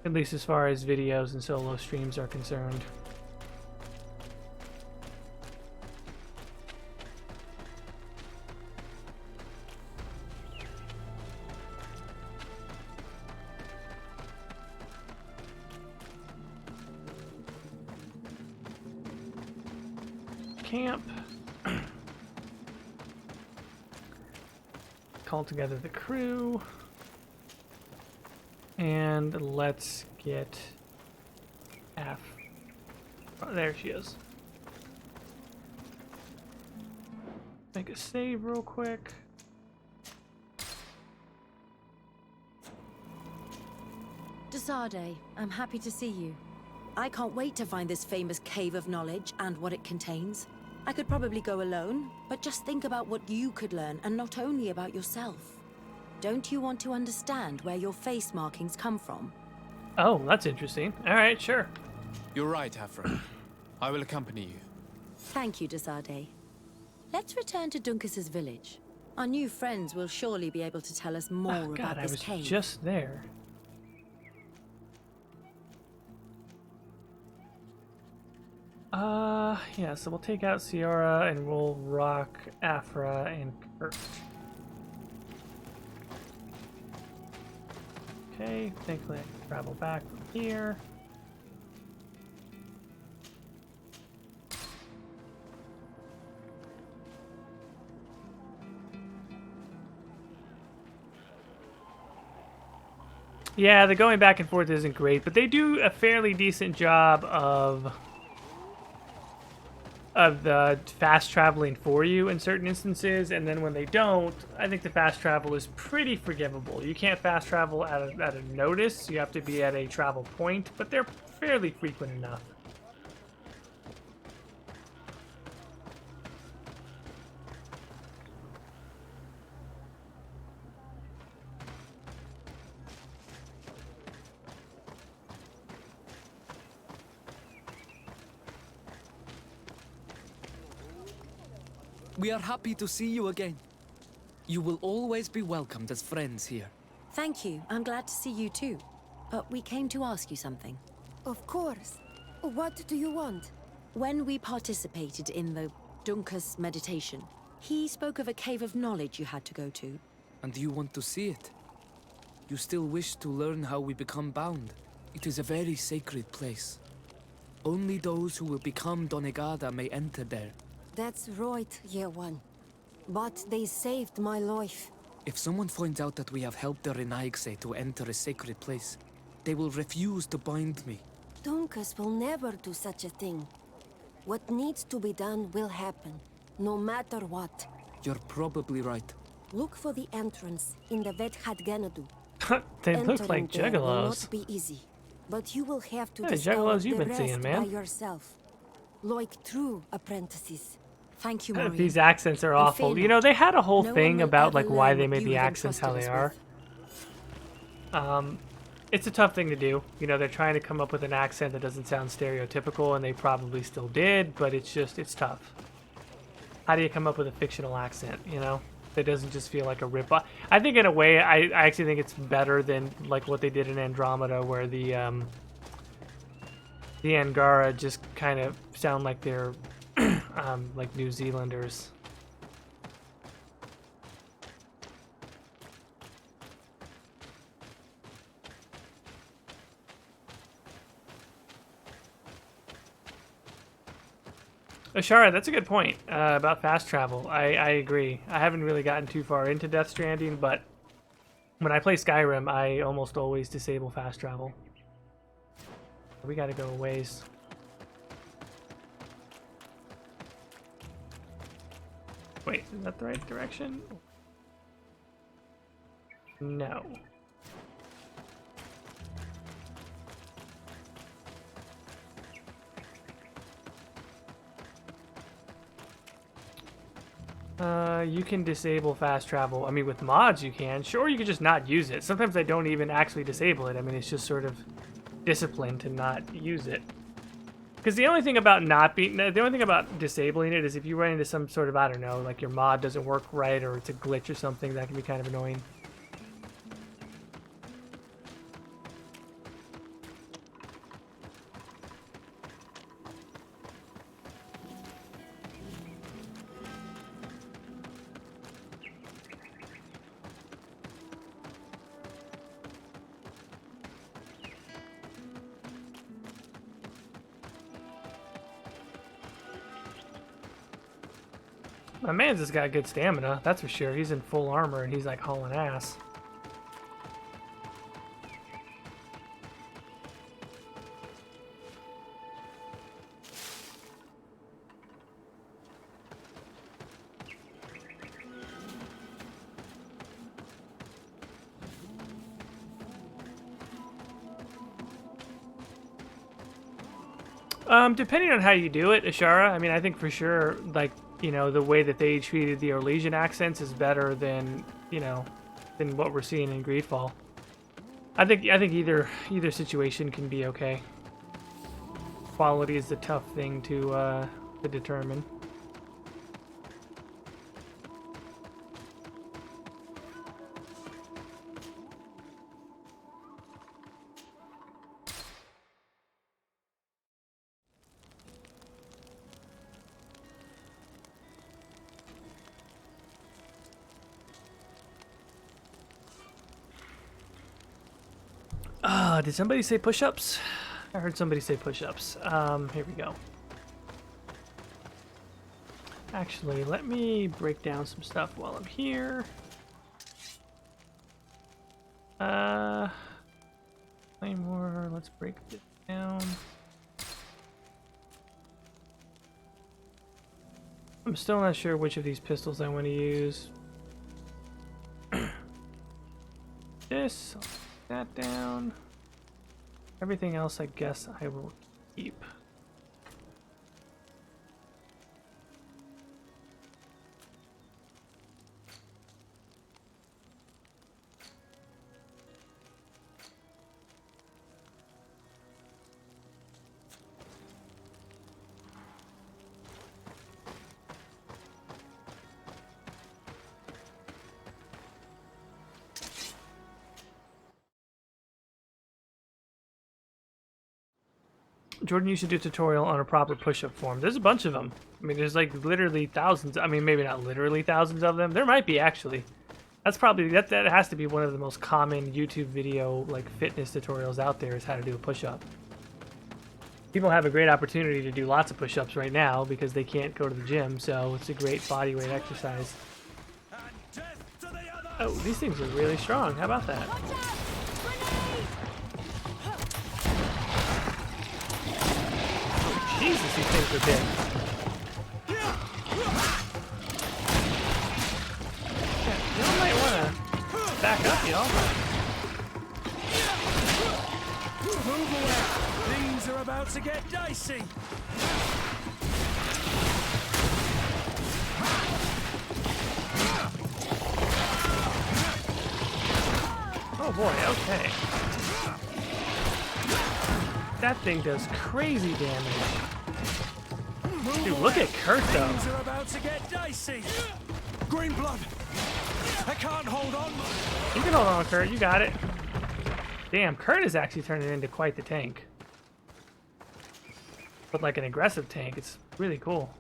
At least as far as videos and solo streams are concerned. Camp. Call together the crew. And let's get Afra. Oh, there she is. Make a save real quick. Desade, I'm happy to see you. I can't wait to find this famous cave of knowledge and what it contains. I could probably go alone, but just think about what you could learn, and not only about yourself. Don't you want to understand where your face markings come from? Oh, that's interesting. All right, sure. You're right, Afra. I will accompany you. Thank you, Desade. Let's return to Duncas's village. Our new friends will surely be able to tell us more about this cave. I was just there. Yeah, so we'll take out Ciara and we'll rock Afra and Kurt. Okay, thankfully I can travel back from here. Yeah, the going back and forth isn't great, but they do a fairly decent job of the fast traveling for you in certain instances, and then when they don't, I think the fast travel is pretty forgivable. You can't fast travel at a notice, you have to be at a travel point, but they're fairly frequent enough. We are happy to see you again. You will always be welcomed as friends here. Thank you. I'm glad to see you too. But we came to ask you something. Of course. What do you want? When we participated in the Duncas meditation, he spoke of a cave of knowledge you had to go to. And you want to see it? You still wish to learn how we become bound? It is a very sacred place. Only those who will become Donegada may enter there. That's right, Year One. But they saved my life. If someone finds out that we have helped the Renaigse to enter a sacred place, they will refuse to bind me. Duncas will never do such a thing. What needs to be done will happen, no matter what. You're probably right. Look for the entrance in the Vedhat Ganadu. They look like Entering there will juggalos. not be easy, but you will have to Yeah, discover juggalos you've the been rest seeing, man. by yourself, like true apprentices. Thank you, Maria. These accents are awful. You know, they had a whole No thing one will about ever like why learn they what made you the have accents how entrusted they us are. with. it's a tough thing to do. You know, they're trying to come up with an accent that doesn't sound stereotypical, and they probably still did, but it's tough. How do you come up with a fictional accent, you know? That doesn't just feel like a rip-off. I think in a way, I actually think it's better than like what they did in Andromeda, where the Angara just kind of sound like they're like New Zealanders. Ashara, that's a good point about fast travel. I agree. I haven't really gotten too far into Death Stranding, but when I play Skyrim, I almost always disable fast travel. We gotta go a ways. Wait, is that the right direction? No. You can disable fast travel. I mean, with mods you can. Sure, you could just not use it. Sometimes I don't even actually disable it. I mean, it's just sort of discipline to not use it. Because the only thing about disabling it is if you run into some sort of, I don't know, like your mod doesn't work right or it's a glitch or something, that can be kind of annoying. My man's just got good stamina, that's for sure. He's in full armor and he's like hauling ass. Depending on how you do it, Ashara, I mean, I think for sure, like, you know, the way that they treated the Orlesian accents is better than, you know, than what we're seeing in GreedFall. I think either situation can be okay. Quality is the tough thing to determine. Did somebody say push-ups? I heard somebody say push-ups. Here we go. Actually, let me break down some stuff while I'm here. Claymore, let's break this down. I'm still not sure which of these pistols I want to use. This, that down. Everything else, I guess I will keep. Jordan, you should do a tutorial on a proper push-up form. There's a bunch of them. I mean, there's like literally thousands. I mean, maybe not literally thousands of them. There might be actually. That's probably that has to be one of the most common YouTube video like fitness tutorials out there, is how to do a push-up. People have a great opportunity to do lots of push-ups right now because they can't go to the gym, so it's a great body weight exercise. Oh, these things are really strong. How about that? Jesus, these things are big. Yeah, y'all might want to back up, y'all. Move away! Things are about to get dicey! Oh boy, okay. That thing does crazy damage. Dude, look at Kurt though. Things are about to get dicey. Green blood. I can't hold on. You can hold on, Kurt. You got it. Damn, Kurt is actually turning into quite the tank. But like an aggressive tank. It's really cool.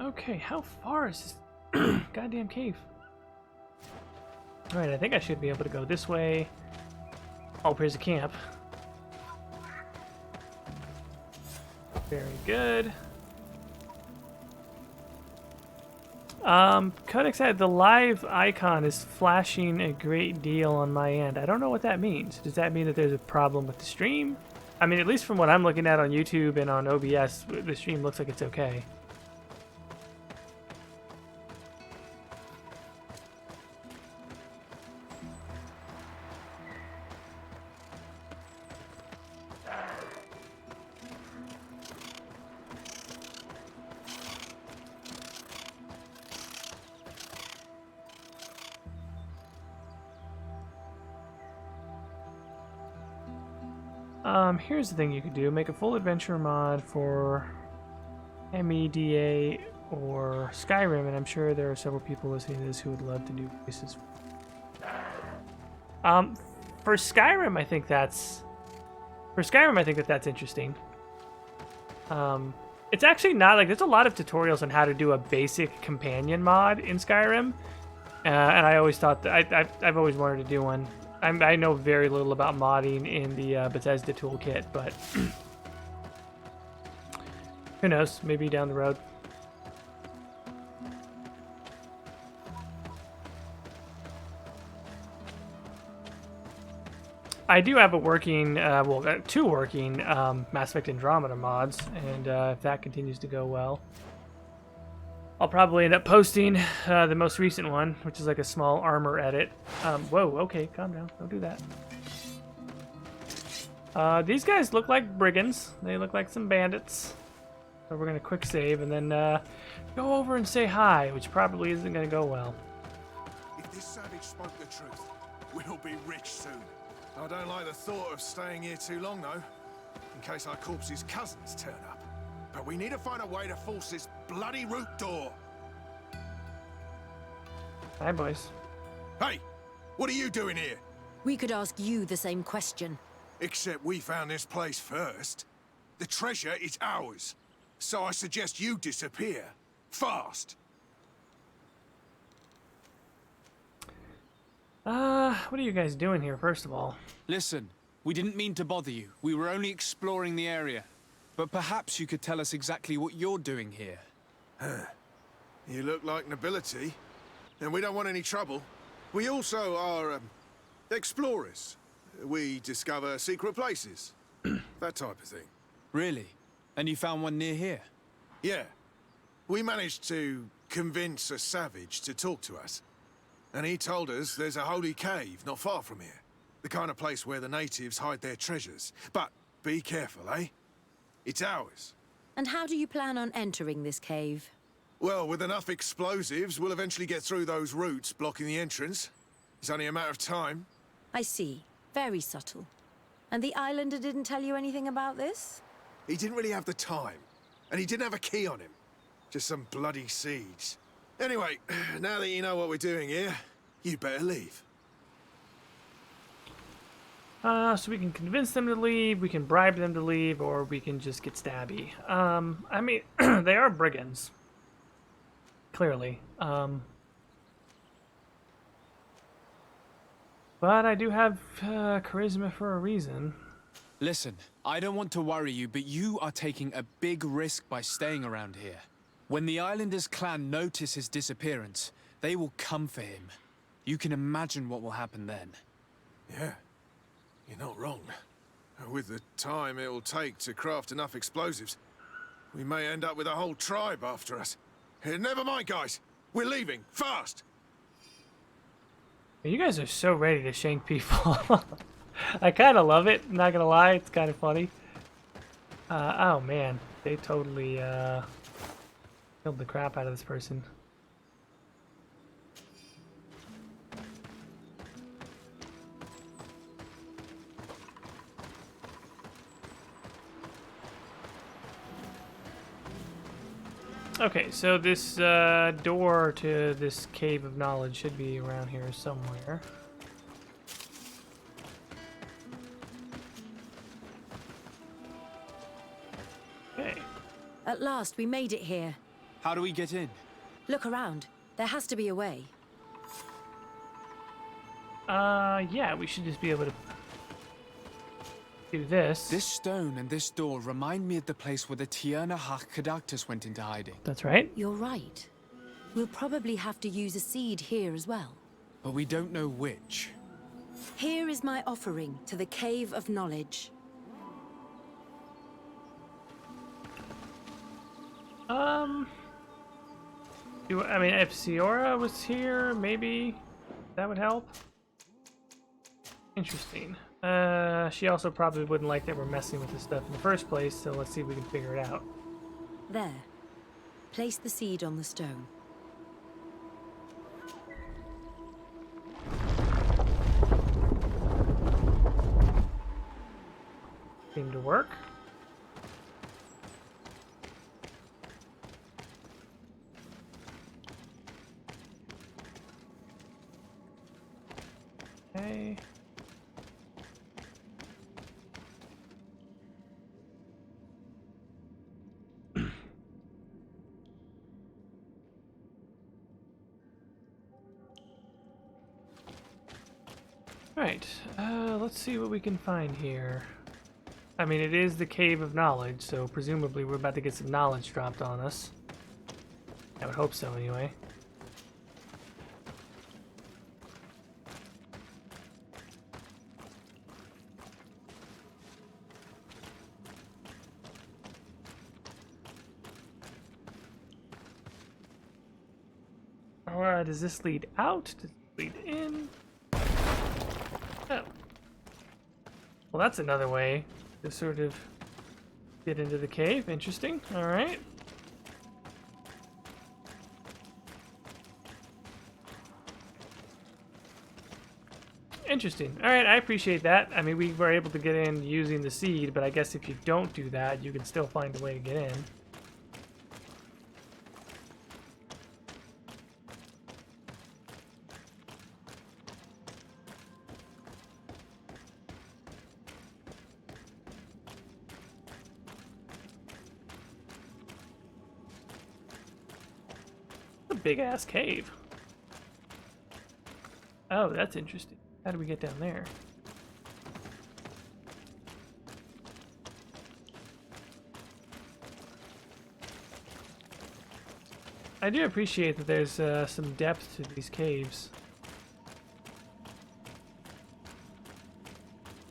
Okay, how far is this goddamn cave? Alright, I think I should be able to go this way. Oh, here's a camp. Very good. Codex said the live icon is flashing a great deal on my end. I don't know what that means. Does that mean that there's a problem with the stream? I mean, at least from what I'm looking at on YouTube and on OBS, the stream looks like it's okay. Here's the thing you could do. Make a full adventure mod for MEDA or Skyrim, and I'm sure there are several people listening to this who would love to do voices. For Skyrim, I think that's interesting. It's actually not like there's a lot of tutorials on how to do a basic companion mod in Skyrim, and I always thought that I've always wanted to do one. I know very little about modding in the Bethesda toolkit, but who knows? Maybe down the road. I do have a working, two working Mass Effect Andromeda mods, and if that continues to go well, I'll probably end up posting the most recent one, which is like a small armor edit. Whoa, okay, calm down. Don't do that. These guys look like brigands. They look like some bandits. So we're going to quick save and then go over and say hi, which probably isn't going to go well. If this savage spoke the truth, we'll be rich soon. I don't like the thought of staying here too long, though, in case our corpse's cousins turn up. But we need to find a way to force this bloody root door. Hi, boys. Hey, what are you doing here? We could ask you the same question. Except we found this place first. The treasure is ours. So I suggest you disappear. Fast. What are you guys doing here, first of all? Listen, we didn't mean to bother you. We were only exploring the area. But perhaps you could tell us exactly what you're doing here. You look like nobility, and we don't want any trouble. We also are, explorers. We discover secret places. That type of thing. Really? And you found one near here? Yeah. We managed to convince a savage to talk to us. And he told us there's a holy cave not far from here. The kind of place where the natives hide their treasures. But be careful, eh? It's ours. And how do you plan on entering this cave? Well, with enough explosives, we'll eventually get through those roots blocking the entrance. It's only a matter of time. I see. Very subtle. And the islander didn't tell you anything about this? He didn't really have the time. And he didn't have a key on him. Just some bloody seeds. Anyway, now that you know what we're doing here, you'd better leave. So we can convince them to leave, we can bribe them to leave, or we can just get stabby. I mean, they are brigands. Clearly. But I do have charisma for a reason. Listen, I don't want to worry you, but you are taking a big risk by staying around here. When the Islanders clan notice his disappearance, they will come for him. You can imagine what will happen then. Yeah. You're not wrong. With the time it will take to craft enough explosives, we may end up with a whole tribe after us. Never mind, guys. We're leaving. Fast! You guys are so ready to shank people. I kind of love it, not gonna lie, it's kind of funny. Oh man, they totally killed the crap out of this person. Okay, so this door to this cave of knowledge should be around here somewhere. Okay. At last, we made it here. How do we get in? Look around. There has to be a way. Yeah, we should just be able to do this. This stone and this door remind me of the place where the Tierna Hakkadactus went into hiding. That's right. You're right. We'll probably have to use a seed here as well. But we don't know which. Here is my offering to the Cave of Knowledge. I mean, if Siora was here, maybe that would help. Interesting. She also probably wouldn't like that we're messing with this stuff in the first place, so let's see if we can figure it out. There. Place the seed on the stone. Seemed to work. Okay. Right, let's see what we can find here. I mean, it is the Cave of Knowledge, so presumably we're about to get some knowledge dropped on us. I would hope so, anyway. Does this lead out? Does it lead in? Oh. Well, that's another way to sort of get into the cave. Interesting. All right. Interesting. All right, I appreciate that. I mean, we were able to get in using the seed, but I guess if you don't do that, you can still find a way to get in. Big ass cave. Oh, that's interesting. How do we get down there? I do appreciate that there's some depth to these caves.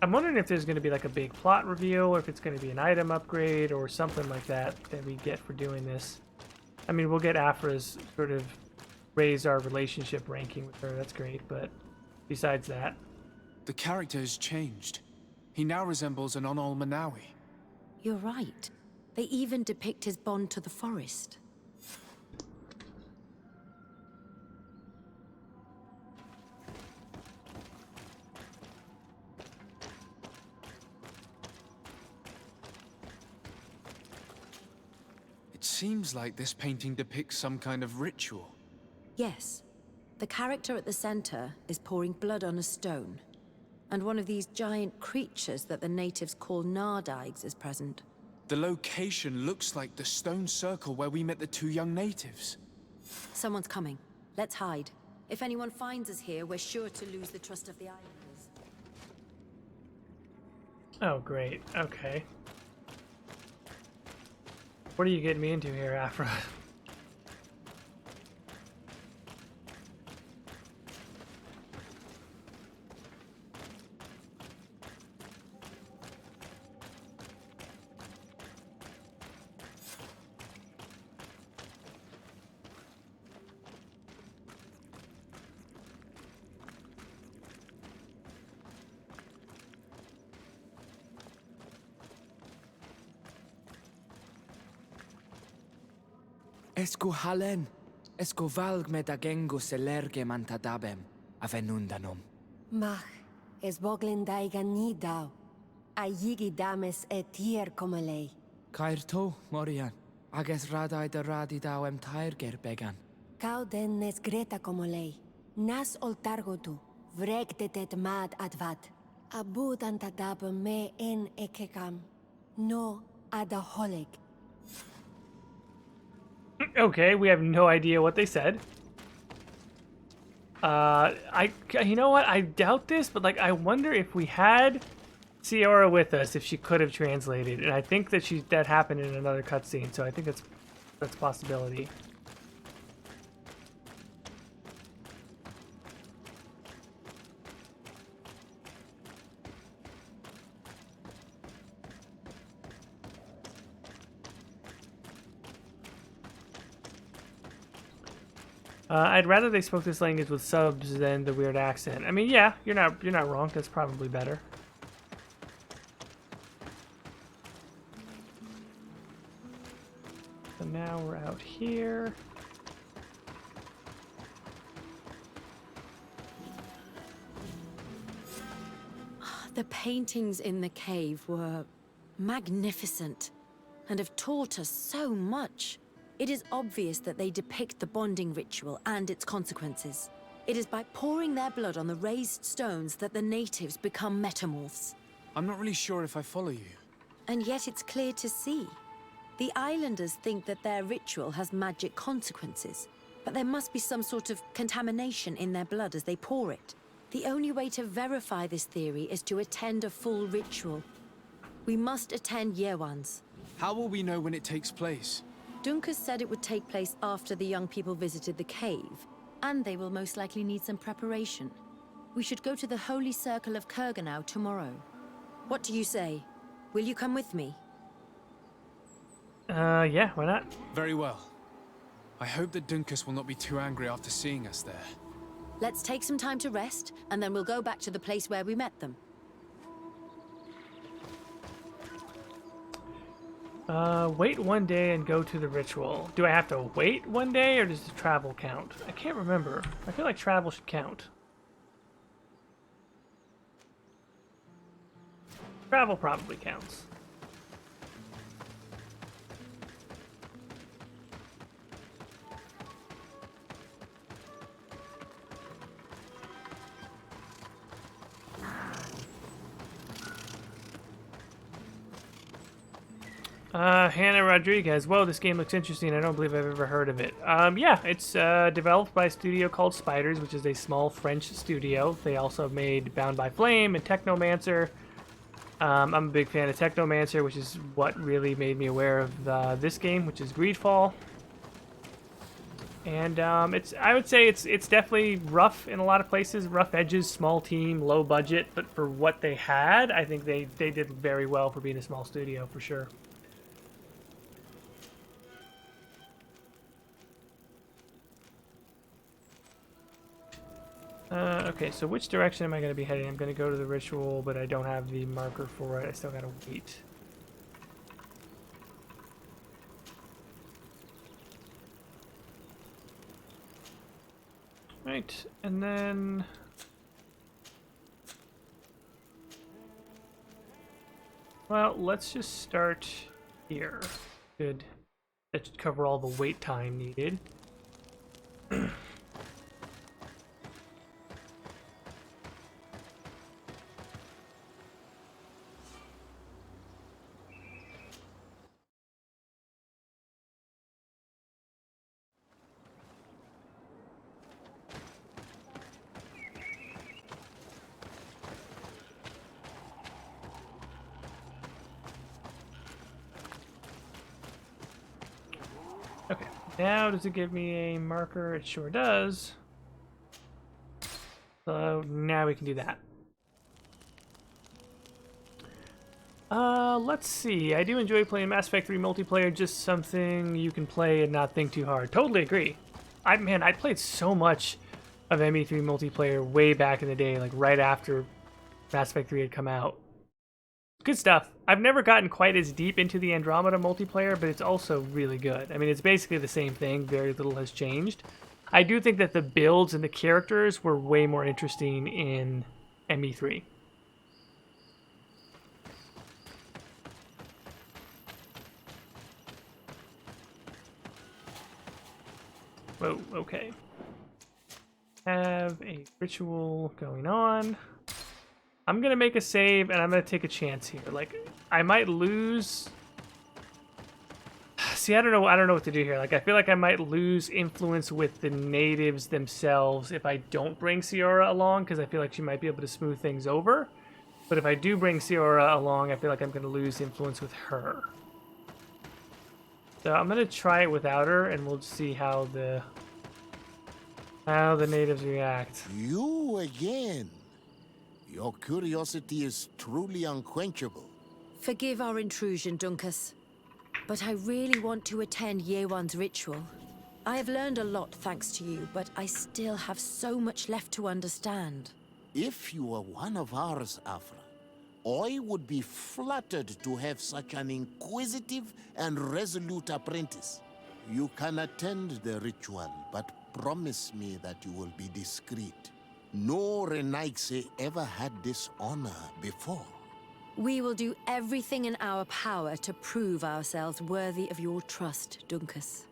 I'm wondering if there's going to be like a big plot reveal, or if it's going to be an item upgrade or something like that that we get for doing this. I mean, we'll get Afra's sort of raise our relationship ranking with her. That's great, but besides that... The character has changed. He now resembles an Onol Manawi. You're right. They even depict his bond to the forest. Seems like this painting depicts some kind of ritual. Yes. The character at the center is pouring blood on a stone, and one of these giant creatures that the natives call Nardigs is present. The location looks like the stone circle where we met the two young natives. Someone's coming. Let's hide. If anyone finds us here, we're sure to lose the trust of the islanders. Oh, great. Okay. What are you getting me into here, Afra? Esco halen, esco valg medagengo selerge mantadabem, avenundanum. Mach, es boglin daigan ni dau. A yigi dames etier como lei. Cair to, Morian. Ages radai de radi dawem tairger began. Kau den nes greta como lei. Nas oltargotu, vreg de det mad advat. Abud antadab me en ekekam. No adaholig. Okay, we have no idea what they said. You know what? I doubt this, but like, I wonder if we had Ciara with us, if she could have translated. And I think that that happened in another cutscene, so I think that's a possibility. I'd rather they spoke this language with subs than the weird accent. I mean, yeah, you're not wrong. That's probably better. So now we're out here. The paintings in the cave were magnificent and have taught us so much. It is obvious that they depict the bonding ritual and its consequences. It is by pouring their blood on the raised stones that the natives become metamorphs. I'm not really sure if I follow you. And yet it's clear to see. The islanders think that their ritual has magic consequences, but there must be some sort of contamination in their blood as they pour it. The only way to verify this theory is to attend a full ritual. We must attend Yewan's. How will we know when it takes place? Dunkus said it would take place after the young people visited the cave, and they will most likely need some preparation. We should go to the Holy Circle of Kurganau tomorrow. What do you say? Will you come with me? Yeah, why not? Very well. I hope that Dunkus will not be too angry after seeing us there. Let's take some time to rest, and then we'll go back to the place where we met them. Wait 1 day and go to the ritual. Do I have to wait 1 day, or does the travel count? I can't remember. I feel like travel should count. Travel probably counts. Hannah Rodriguez. Whoa, this game looks interesting. I don't believe I've ever heard of it. Yeah, it's developed by a studio called Spiders, which is a small French studio. They also made Bound by Flame and Technomancer. I'm a big fan of Technomancer, which is what really made me aware of this game, which is GreedFall. And I would say it's definitely rough in a lot of places, rough edges, small team, low budget. But for what they had, I think they did very well for being a small studio, for sure. Okay, so which direction am I going to be heading? I'm going to go to the ritual, but I don't have the marker for it. I still got to wait. Right, and then... Well, let's just start here. Good. That should cover all the wait time needed. Okay, now does it give me a marker? It sure does. So now we can do that. Let's see. I do enjoy playing Mass Effect 3 multiplayer, just something you can play and not think too hard. Totally agree. I played so much of ME3 multiplayer way back in the day, like right after Mass Effect 3 had come out. Good stuff. I've never gotten quite as deep into the Andromeda multiplayer, but it's also really good. I mean, it's basically the same thing. Very little has changed. I do think that the builds and the characters were way more interesting in ME3. Whoa, okay. Have a ritual going on. I'm gonna make a save and I'm gonna take a chance here. Like, I might lose. See, I don't know what to do here. Like, I feel like I might lose influence with the natives themselves if I don't bring Ciora along, because I feel like she might be able to smooth things over. But if I do bring Ciora along, I feel like I'm gonna lose influence with her. So I'm gonna try it without her, and we'll see how the natives react. You again. Your curiosity is truly unquenchable. Forgive our intrusion, Dunkus, but I really want to attend Yewan's ritual. I have learned a lot thanks to you, but I still have so much left to understand. If you were one of ours, Afra, I would be flattered to have such an inquisitive and resolute apprentice. You can attend the ritual, but promise me that you will be discreet. No Renaigse ever had this honor before. We will do everything in our power to prove ourselves worthy of your trust, Dunkus.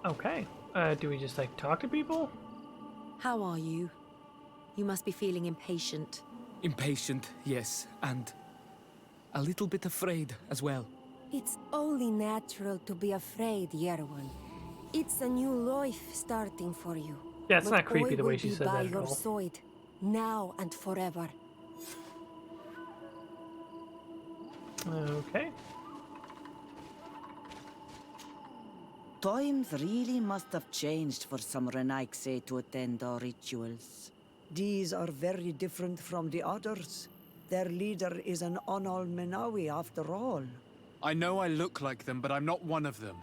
Okay. Do we just, like, talk to people? How are you? You must be feeling impatient. Impatient, yes, and a little bit afraid as well. It's only natural to be afraid, Yerwan. It's a new life starting for you. Yeah, it's But not creepy I the way will she be said by that at your all. side, now and forever. Okay. Times really must have changed for some Renaigse to attend our rituals. These are very different from the others. Their leader is an Onal Menawi after all. I know I look like them, but I'm not one of them.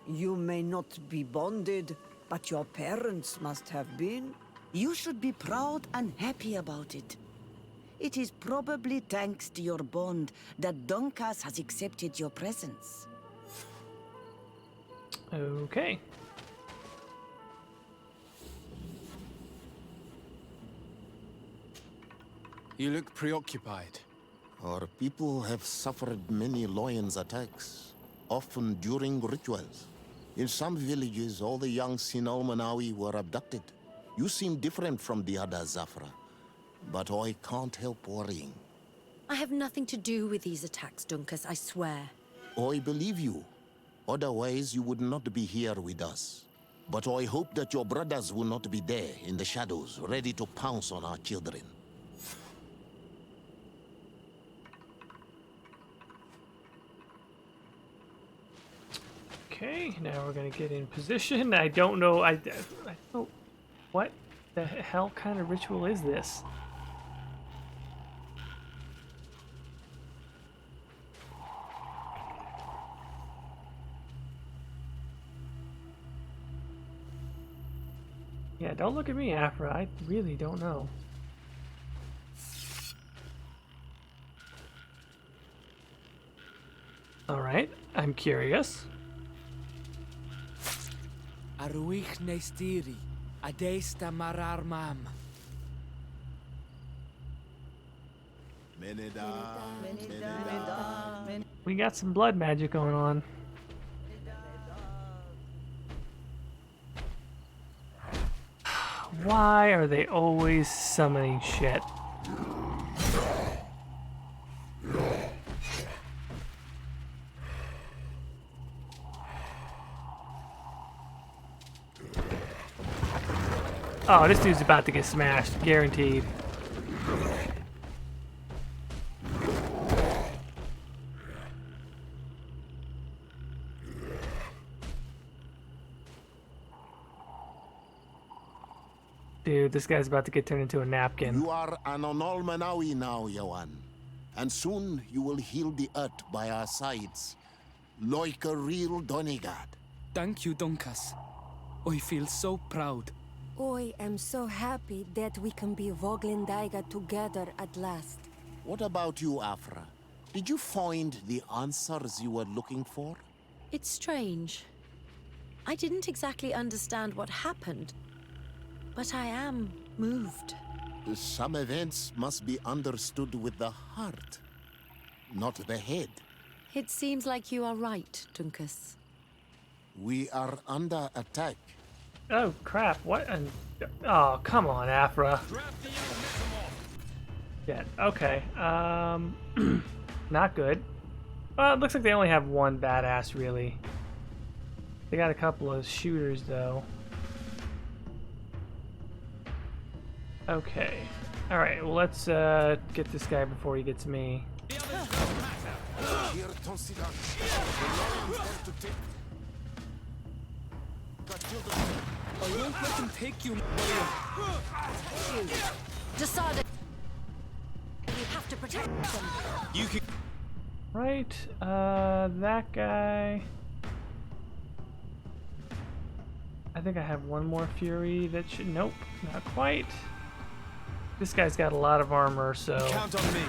You may not be bonded, but your parents must have been. You should be proud and happy about it. It is probably thanks to your bond that Dunkas has accepted your presence. Okay. You look preoccupied. Our people have suffered many lions' attacks, often during rituals. In some villages, all the young Sinal Manawi were abducted. You seem different from the others, Afra, but I can't help worrying. I have nothing to do with these attacks, Dunkus, I swear. I believe you. Otherwise, you would not be here with us. But I hope that your brothers will not be there in the shadows, ready to pounce on our children. Okay, now we're gonna get in position. I don't know. I don't. What the hell kind of ritual is this? Yeah, don't look at me, Afra. I really don't know. Alright, I'm curious. Aruich nestiri, adesta marar mam. We got some blood magic going on. Why are they always summoning shit? Oh, this dude's about to get smashed, guaranteed. Dude, this guy's about to get turned into a napkin. You are an Onal Manawi now, Yawan. And soon you will heal the earth by our sides. like a real Donegard. Thank you, Donkas. I feel so proud. I am so happy that we can be Voglendaiga together at last. What about you, Afra? Did you find the answers you were looking for? It's strange. I didn't exactly understand what happened, but I am moved. Some events must be understood with the heart, not the head. It seems like you are right, Dunkus. We are under attack. Oh crap! What? Oh, come on, Afra. Yeah. Okay. Not good. Well, it looks like they only have one badass, really. They got a couple of shooters, though. Okay. All right. Well, let's get this guy before he gets me. I won't let them take you, Decided. You have to protect them. You can. Right. That guy. I think I have one more fury that should. Nope, not quite. This guy's got a lot of armor, so. Count on me.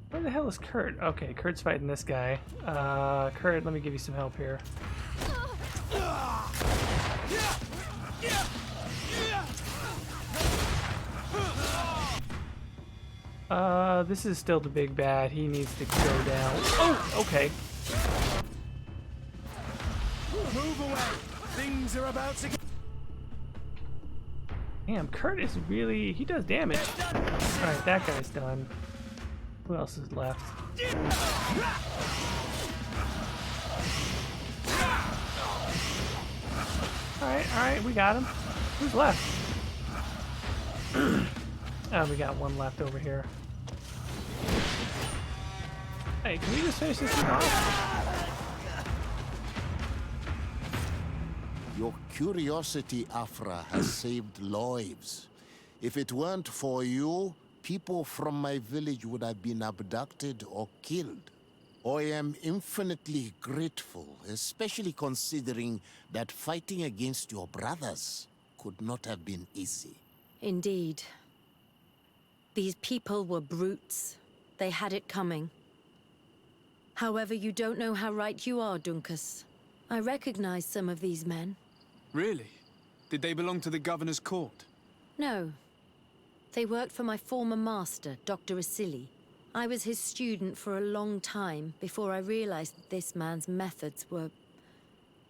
Where the hell is Kurt? Okay, Kurt's fighting this guy. Kurt, let me give you some help here. This is still the big bad. He needs to go down. Oh, okay. Move away. Things are about to get. Damn, Kurt is really... he does damage. Alright, that guy's done. Who else is left? Alright, we got him. Who's left? Oh, we got one left over here. Hey, can we just finish this thing off? Your curiosity, Afra, has saved lives. If it weren't for you, people from my village would have been abducted or killed. I am infinitely grateful, especially considering that fighting against your brothers could not have been easy. Indeed. These people were brutes. They had it coming. However, you don't know how right you are, Dunkus. I recognize some of these men. Really? Did they belong to the governor's court? No. They worked for my former master, Dr. Asili. I was his student for a long time before I realized that this man's methods were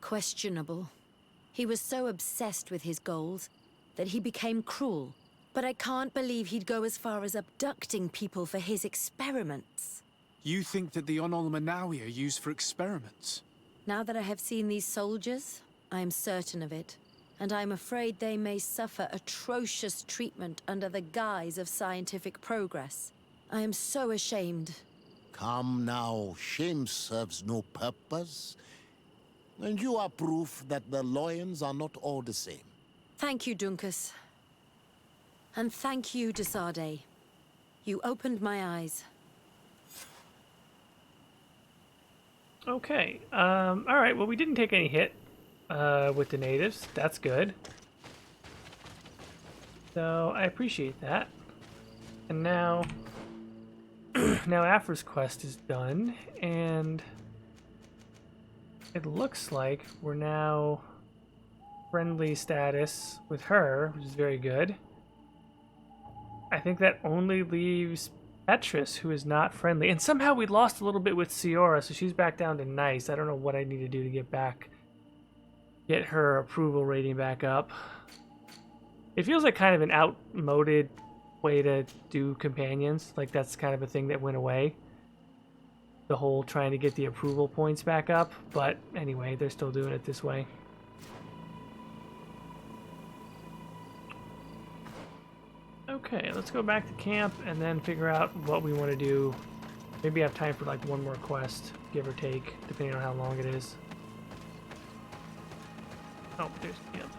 questionable. He was so obsessed with his goals that he became cruel. But I can't believe he'd go as far as abducting people for his experiments. You think that the Onol Manawi are used for experiments? Now that I have seen these soldiers, I am certain of it. And I'm afraid they may suffer atrocious treatment under the guise of scientific progress. I am so ashamed. Come now, shame serves no purpose. And you are proof that the lions are not all the same. Thank you, Dunkus. And thank you, Desade. You opened my eyes. Okay. Alright, well, we didn't take any hit with the natives. That's good. So, I appreciate that. And now... now Afra's quest is done, and... it looks like we're now friendly status with her, which is very good. I think that only leaves Petrus, who is not friendly. And somehow we lost a little bit with Ciora, so she's back down to nice. I don't know what I need to do to get her approval rating back up. It feels like kind of an outmoded way to do companions. Like that's kind of a thing that went away. The whole trying to get the approval points back up. But anyway, they're still doing it this way. Okay, let's go back to camp and then figure out what we want to do. Maybe I have time for like one more quest, give or take, depending on how long it is. Oh, there's the end.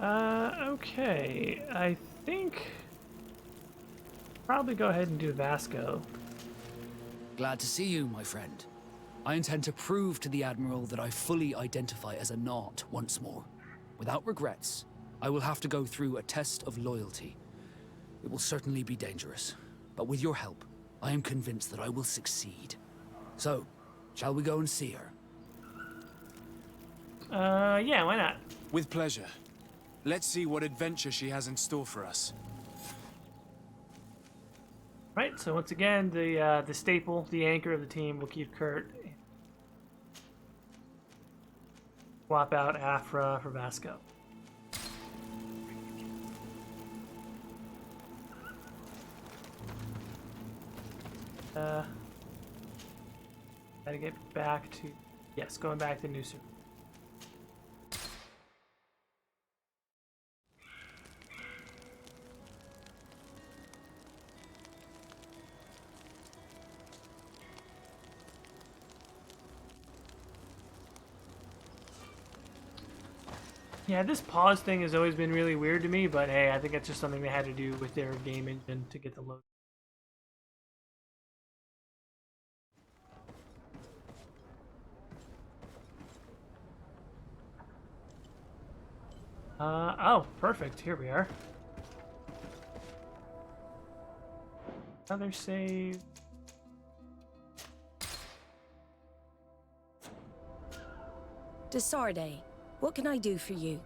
Okay. I think probably go ahead and do Vasco. Glad to see you, my friend. I intend to prove to the Admiral that I fully identify as a Naut once more. Without regrets, I will have to go through a test of loyalty. It will certainly be dangerous, but with your help, I am convinced that I will succeed. So, shall we go and see her? Yeah, why not? With pleasure. Let's see what adventure she has in store for us. Right, so once again, the staple, the anchor of the team will keep Kurt. Swap out Afra for Vasco. Gotta get back to, yes, going back to Noosa. Yeah, this pause thing has always been really weird to me, but hey, I think it's just something they had to do with their game engine to get the load. Oh, perfect. Here we are. Another save. Desarde, what can I do for you?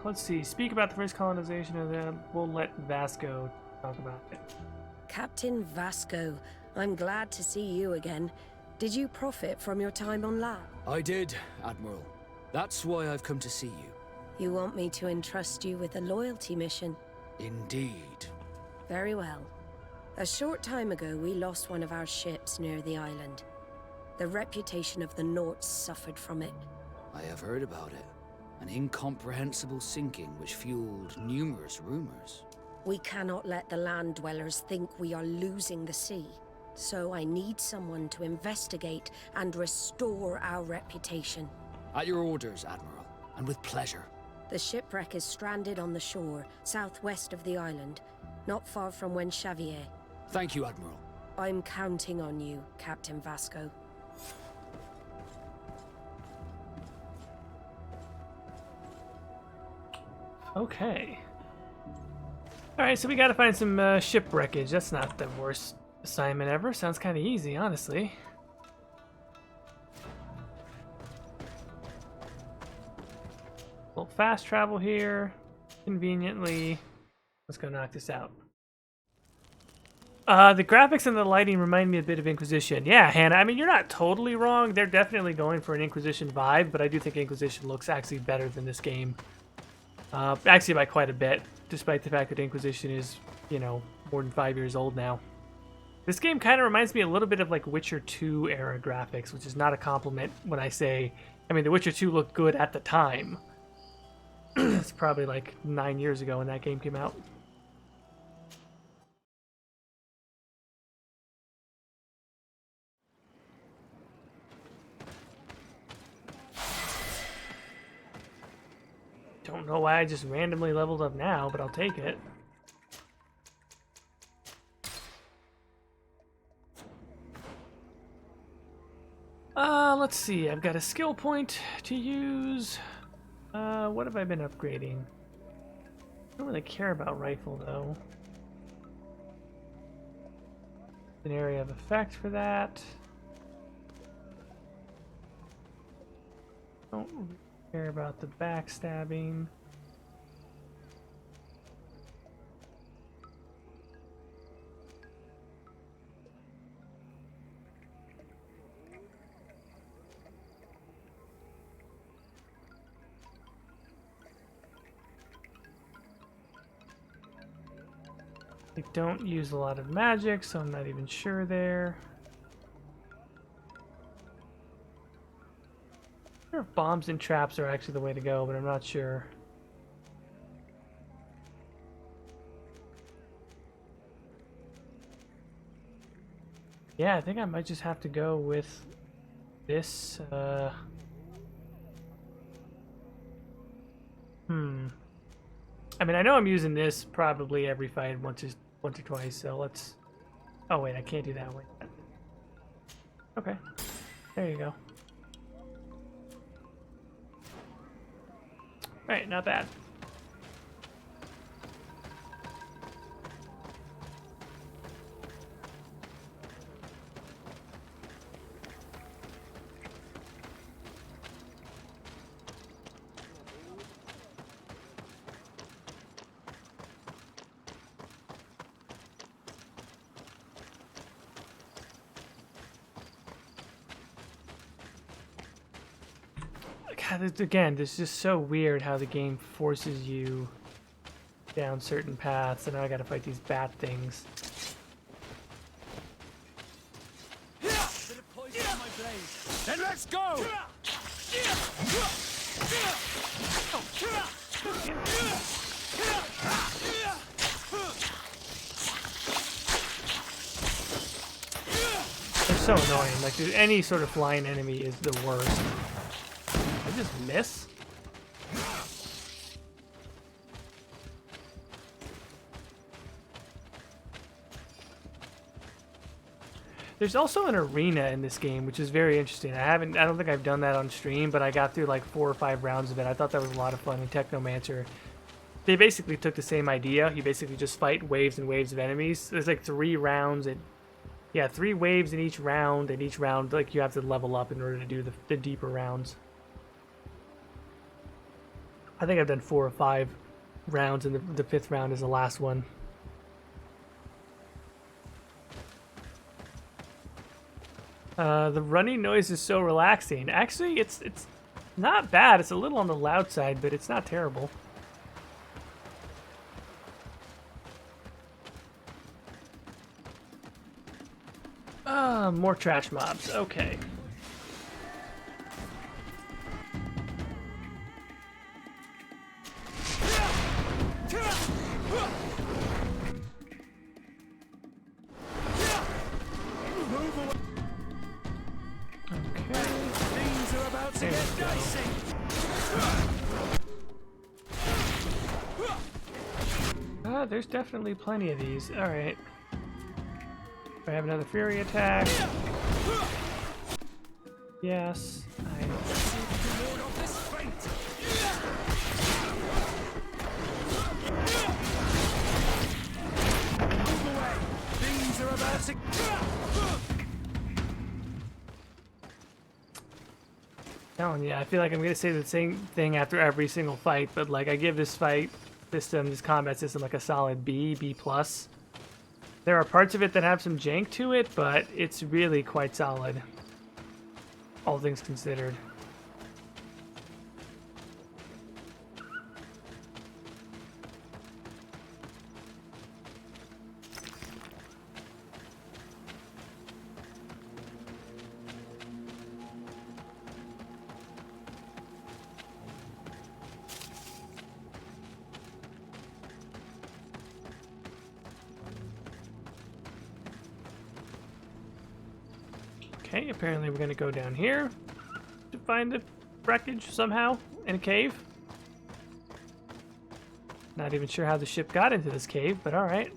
Let's see. Speak about the first colonization, and then we'll let Vasco talk about it. Captain Vasco, I'm glad to see you again. Did you profit from your time on land? I did, Admiral. That's why I've come to see you. You want me to entrust you with a loyalty mission? Indeed. Very well. A short time ago, we lost one of our ships near the island. The reputation of the Norts suffered from it. I have heard about it. An incomprehensible sinking which fueled numerous rumors. We cannot let the land dwellers think we are losing the sea. So I need someone to investigate and restore our reputation. At your orders, Admiral, and with pleasure. The shipwreck is stranded on the shore, southwest of the island, not far from Xavier. Thank you, Admiral. I'm counting on you, Captain Vasco. Okay. Alright, so we gotta find some shipwreckage. That's not the worst assignment ever. Sounds kind of easy, honestly. Well, fast travel here. Conveniently. Let's go knock this out. The graphics and the lighting remind me a bit of Inquisition. Yeah, Hannah, I mean, you're not totally wrong. They're definitely going for an Inquisition vibe, but I do think Inquisition looks actually better than this game. Actually by quite a bit, despite the fact that Inquisition is, you know, more than 5 years old now. This game kind of reminds me a little bit of like Witcher 2 era graphics, which is not a compliment when I say, I mean, The Witcher 2 looked good at the time. It's probably like 9 years ago when that game came out. Don't know why I just randomly leveled up now, but I'll take it. Let's see. I've got a skill point to use. What have I been upgrading? I don't really care about rifle, though. An area of effect for that. Don't really care about the backstabbing. I don't use a lot of magic, so I'm not even sure there. I wonder if bombs and traps are actually the way to go, but I'm not sure. Yeah, I think I might just have to go with this. I mean, I know I'm using this probably every fight once or twice, so let's... Oh, wait, I can't do that one. Okay. There you go. Alright, not bad. God, again, this is just so weird how the game forces you down certain paths, and now I gotta fight these bat things. Then let's go! They're so annoying. Like, any sort of flying enemy is the worst. I just miss? There's also an arena in this game, which is very interesting. I don't think I've done that on stream, but I got through like 4 or 5 rounds of it. I thought that was a lot of fun in Technomancer. They basically took the same idea. You basically just fight waves and waves of enemies. There's like 3 rounds, and yeah, 3 waves in each round, and each round, like, you have to level up in order to do the deeper rounds. I think I've done 4 or 5 rounds, and the 5th round is the last one. The running noise is so relaxing. Actually, it's not bad. It's a little on the loud side, but it's not terrible. More trash mobs. Okay. There's definitely plenty of these. Alright. I have another Fury attack. Yes. Things are about to... Telling you, I feel like I'm gonna say the same thing after every single fight, but like I give this fight system, this combat system, like a solid B+. There are parts of it that have some jank to it, but it's really quite solid, all things considered. Okay, apparently we're going to go down here to find the wreckage somehow in a cave. Not even sure how the ship got into this cave, but alright.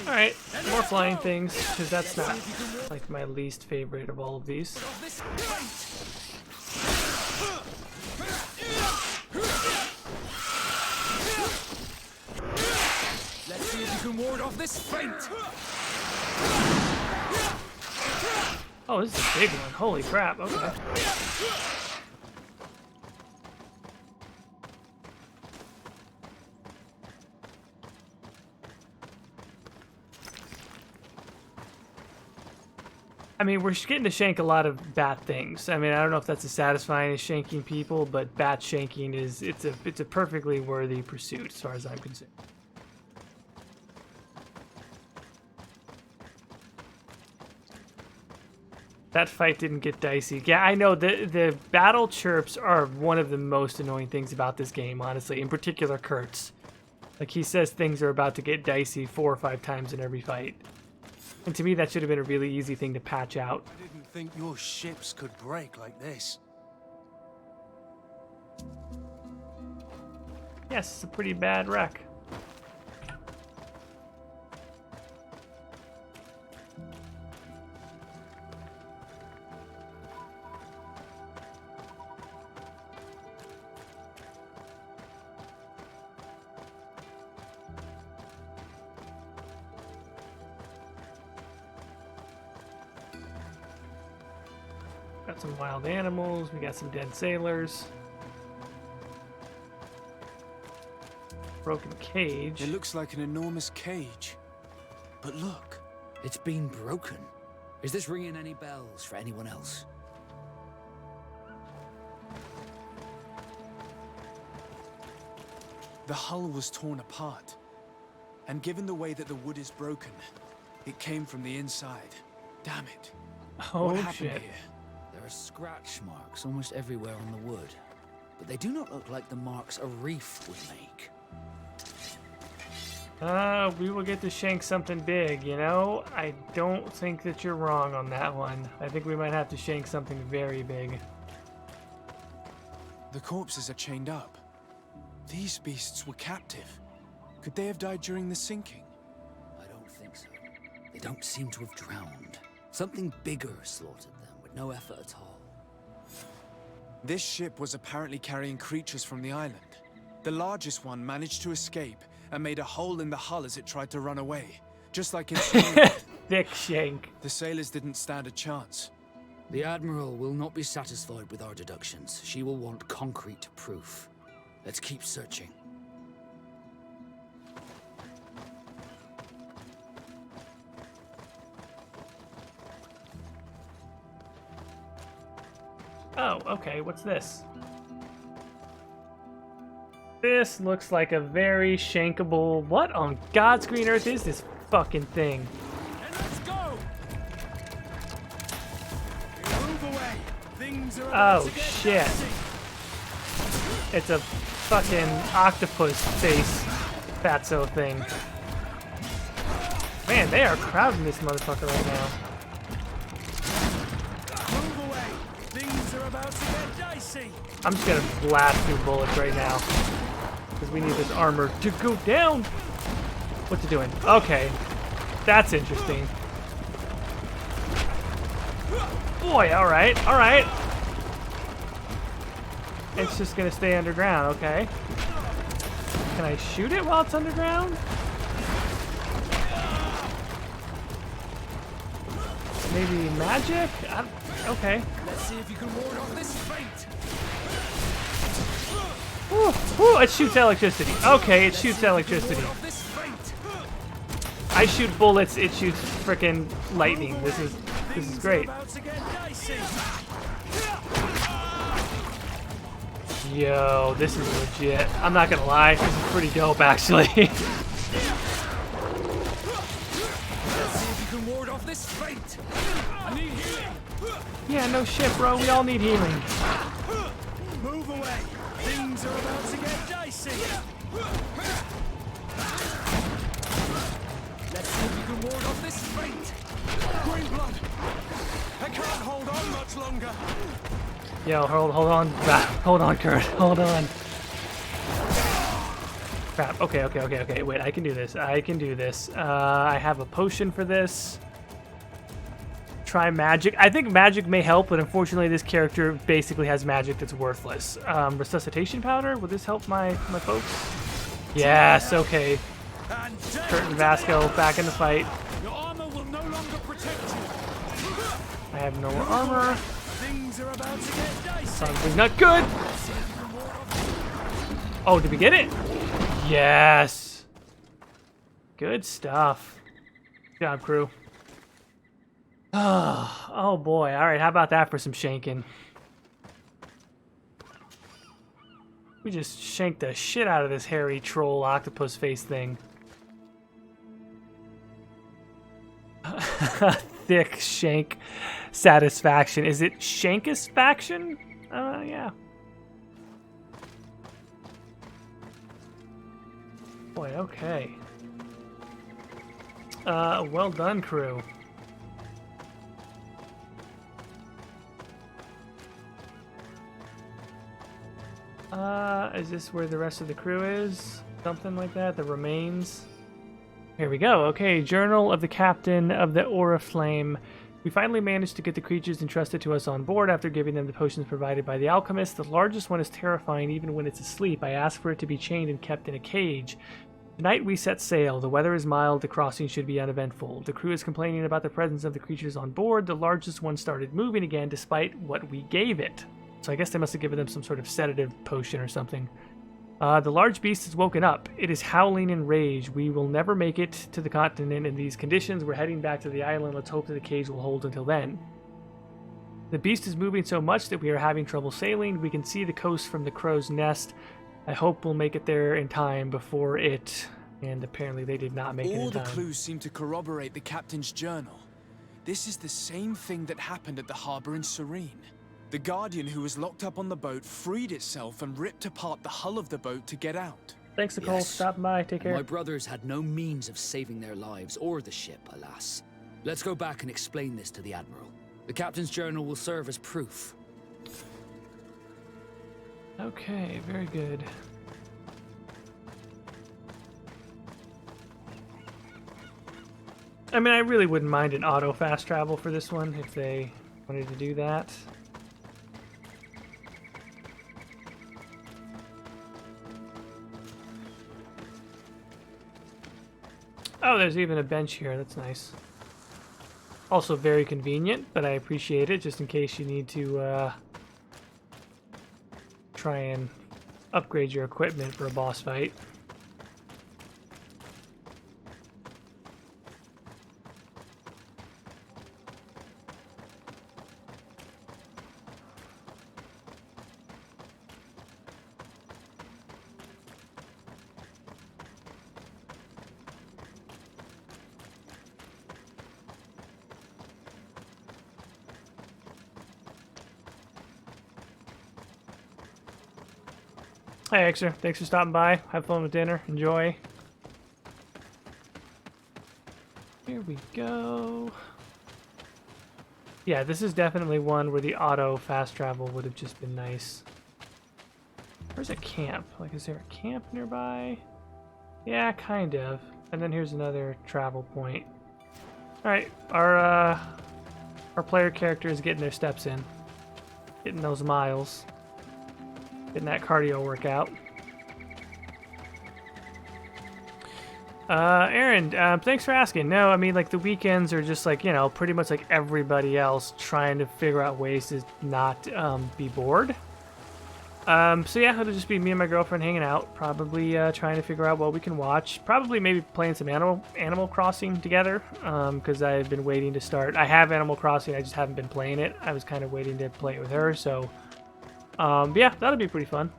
Alright, more flying things, because that's not like my least favorite of all of these. Let's see if you can ward off this feint. Oh, this is a big one. Holy crap, okay. I mean, we're getting to shank a lot of bat things. I mean, I don't know if that's as satisfying as shanking people, but bat shanking is it's a perfectly worthy pursuit as far as I'm concerned. That fight didn't get dicey. Yeah, I know the battle chirps are one of the most annoying things about this game, honestly. In particular, Kurt's. Like, he says things are about to get dicey 4 or 5 times in every fight. And to me, that should have been a really easy thing to patch out. I didn't think your ships could break like this. Yes, it's a pretty bad wreck. Got some wild animals, we got some dead sailors. Broken cage. It looks like an enormous cage. But look. It's been broken. Is this ringing any bells for anyone else? The hull was torn apart. And given the way that the wood is broken, it came from the inside. Damn it. Oh, what happened shit. here? There are scratch marks almost everywhere on the wood, but they do not look like the marks a reef would make. We will get to shank something big, you know? I don't think that you're wrong on that one. I think we might have to shank something very big. The corpses are chained up. These beasts were captive. Could they have died during the sinking? I don't think so. They don't seem to have drowned. Something bigger slaughtered them with no effort at all. This ship was apparently carrying creatures from the island. The largest one managed to escape and made a hole in the hull as it tried to run away, just like in Thick shank. The sailors didn't stand a chance. The Admiral will not be satisfied with our deductions. She will want concrete proof. Let's keep searching. Oh, okay, what's this? This looks like a very shankable... What on God's green earth is this fucking thing? And let's go! Move away. Things are Oh, shit. It's a fucking octopus face fatso thing. Man, they are crowding this motherfucker right now. Move away. Things are about to get dicey. I'm just gonna blast through bullets right now. Because we need this armor to go down. What's it doing? Okay. That's interesting. Boy, alright, alright. It's just gonna stay underground, okay. Can I shoot it while it's underground? Maybe magic? Okay. Let's see if you can ward off this fate. Ooh, ooh, it shoots electricity. Okay, it shoots electricity. I shoot bullets, it shoots frickin' lightning. This is great. Yo, this is legit. I'm not gonna lie, this is pretty dope actually. Let's see if you can ward off this fate. I need healing. Yeah, no shit, bro. We all need healing. Move away. Things are about to get dicey. Let's see if you can ward off this fate. Green blood. I can't hold on much longer. Yo, hold on. Hold on, Kurt. Hold on. Crap. Okay. Wait, I can do this. I have a potion for this. Try magic. I think magic may help, but unfortunately this character basically has magic that's worthless. Resuscitation powder? Will this help my folks? Yes, okay. Kurt and Vasco back in the fight. Your armor will no longer protect you. I have no more armor. Things are about to get dicey. Something's not good. Oh, did we get it? Yes. Good stuff. Good job, crew. Oh boy. All right, how about that for some shanking? We just shanked the shit out of this hairy troll octopus face thing. Thick shank satisfaction. Is it shankisfaction? Yeah. Boy, okay. Well done, crew. Is this where the rest of the crew is? Something like that? The remains? Here we go. Okay, Journal of the Captain of the Oriflame. We finally managed to get the creatures entrusted to us on board after giving them the potions provided by the alchemist. The largest one is terrifying even when it's asleep. I asked for it to be chained and kept in a cage. Tonight we set sail. The weather is mild. The crossing should be uneventful. The crew is complaining about the presence of the creatures on board. The largest one started moving again despite what we gave it. So I guess they must have given them some sort of sedative potion or something. The large beast has woken up. It is howling in rage. We will never make it to the continent in these conditions. We're heading back to the island. Let's hope that the cage will hold until then. The beast is moving so much that we are having trouble sailing. We can see the coast from the crow's nest. I hope we'll make it there in time before it... And apparently they did not make it in time. All the clues seem to corroborate the captain's journal. This is the same thing that happened at the harbor in Serene. The Guardian who was locked up on the boat freed itself and ripped apart the hull of the boat to get out. Thanks, Nicole. Yes. Stop by. Take care. My brothers had no means of saving their lives or the ship, alas. Let's go back and explain this to the Admiral. The captain's journal will serve as proof. Okay, very good. I mean, I really wouldn't mind an auto fast travel for this one if they wanted to do that. Oh, there's even a bench here. That's nice. Also very convenient, but I appreciate it just in case you need to try and upgrade your equipment for a boss fight. Hey, Exer. Thanks for stopping by. Have fun with dinner. Enjoy. Here we go. Yeah, this is definitely one where the auto fast travel would have just been nice. Where's a camp? Like, is there a camp nearby? Yeah, kind of. And then here's another travel point. Alright, our player character is getting their steps in. Getting those miles. Getting that cardio workout. Aaron, thanks for asking. No, I mean, like, the weekends are just like, you know, pretty much like everybody else trying to figure out ways to not be bored. So yeah, it'll just be me and my girlfriend hanging out, probably trying to figure out what we can watch. Probably maybe playing some Animal Crossing together, because I've been waiting to start. I have Animal Crossing, I just haven't been playing it. I was kind of waiting to play it with her, so... yeah, that'll be pretty fun.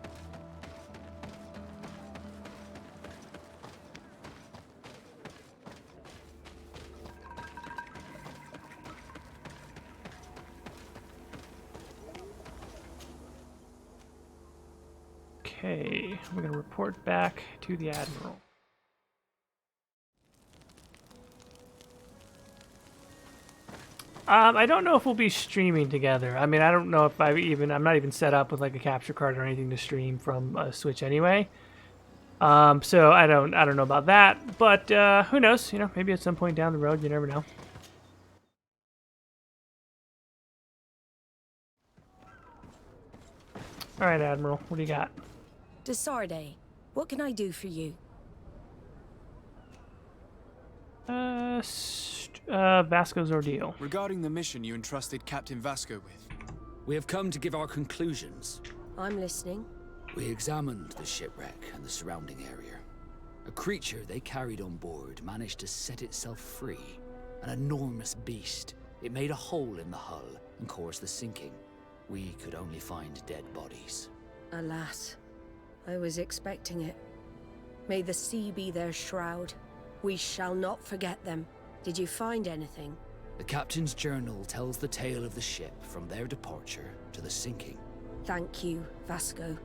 Okay, we're going to report back to the Admiral. I don't know if we'll be streaming together. I mean, I don't know if I'm not even set up with like a capture card or anything to stream from Switch anyway. So I don't know about that, but who knows? You know, maybe at some point down the road, you never know. All right, Admiral, what do you got? Desarde, what can I do for you? Vasco's ordeal. Regarding the mission you entrusted Captain Vasco with. We have come to give our conclusions. I'm listening. We examined the shipwreck and the surrounding area. A creature they carried on board managed to set itself free. An enormous beast. It made a hole in the hull and caused the sinking. We could only find dead bodies. Alas, I was expecting it. May the sea be their shroud. We shall not forget them. Did you find anything? The captain's journal tells the tale of the ship from their departure to the sinking. Thank you, Vasco.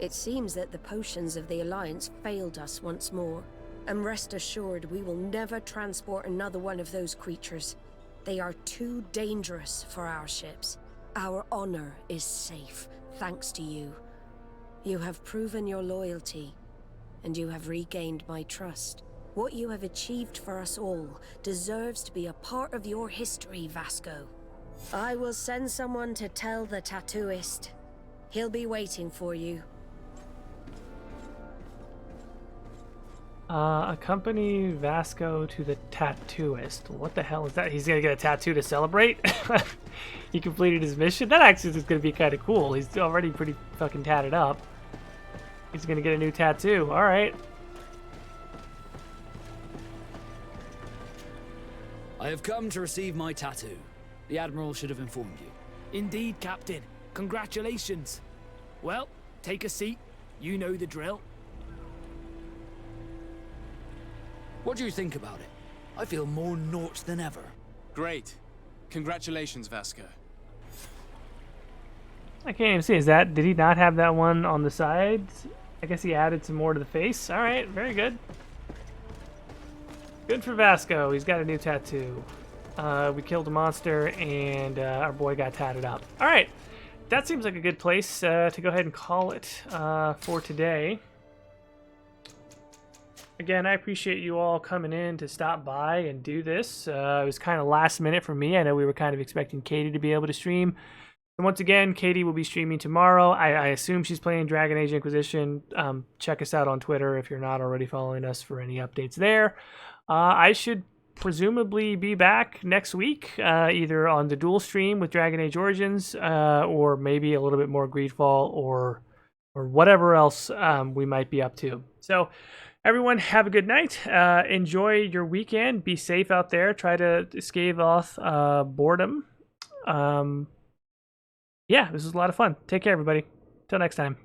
It seems that the potions of the Alliance failed us once more. And rest assured, we will never transport another one of those creatures. They are too dangerous for our ships. Our honor is safe, thanks to you. You have proven your loyalty, and you have regained my trust. What you have achieved for us all deserves to be a part of your history, Vasco. I will send someone to tell the tattooist. He'll be waiting for you. Accompany Vasco to the tattooist. What the hell is that? He's gonna get a tattoo to celebrate? He completed his mission? That actually is gonna be kind of cool. He's already pretty fucking tatted up. He's gonna get a new tattoo. Alright. I have come to receive my tattoo. The Admiral should have informed you. Indeed, Captain. Congratulations. Well, take a seat. You know the drill. What do you think about it? I feel more Nort than ever. Great. Congratulations, Vasco. I can't even see. Did he not have that one on the sides? I guess he added some more to the face. Alright, very good. Good for Vasco. He's got a new tattoo. We killed a monster and our boy got tatted up. Alright, that seems like a good place to go ahead and call it for today. Again, I appreciate you all coming in to stop by and do this. It was kind of last minute for me. I know we were kind of expecting Katie to be able to stream. And once again, Katie will be streaming tomorrow. I assume she's playing Dragon Age Inquisition. Check us out on Twitter if you're not already following us for any updates there. I should presumably be back next week, either on the dual stream with Dragon Age Origins, or maybe a little bit more Greedfall, or whatever else we might be up to. So everyone, have a good night. Enjoy your weekend. Be safe out there. Try to stave off boredom. Yeah, this was a lot of fun. Take care, everybody. Till next time.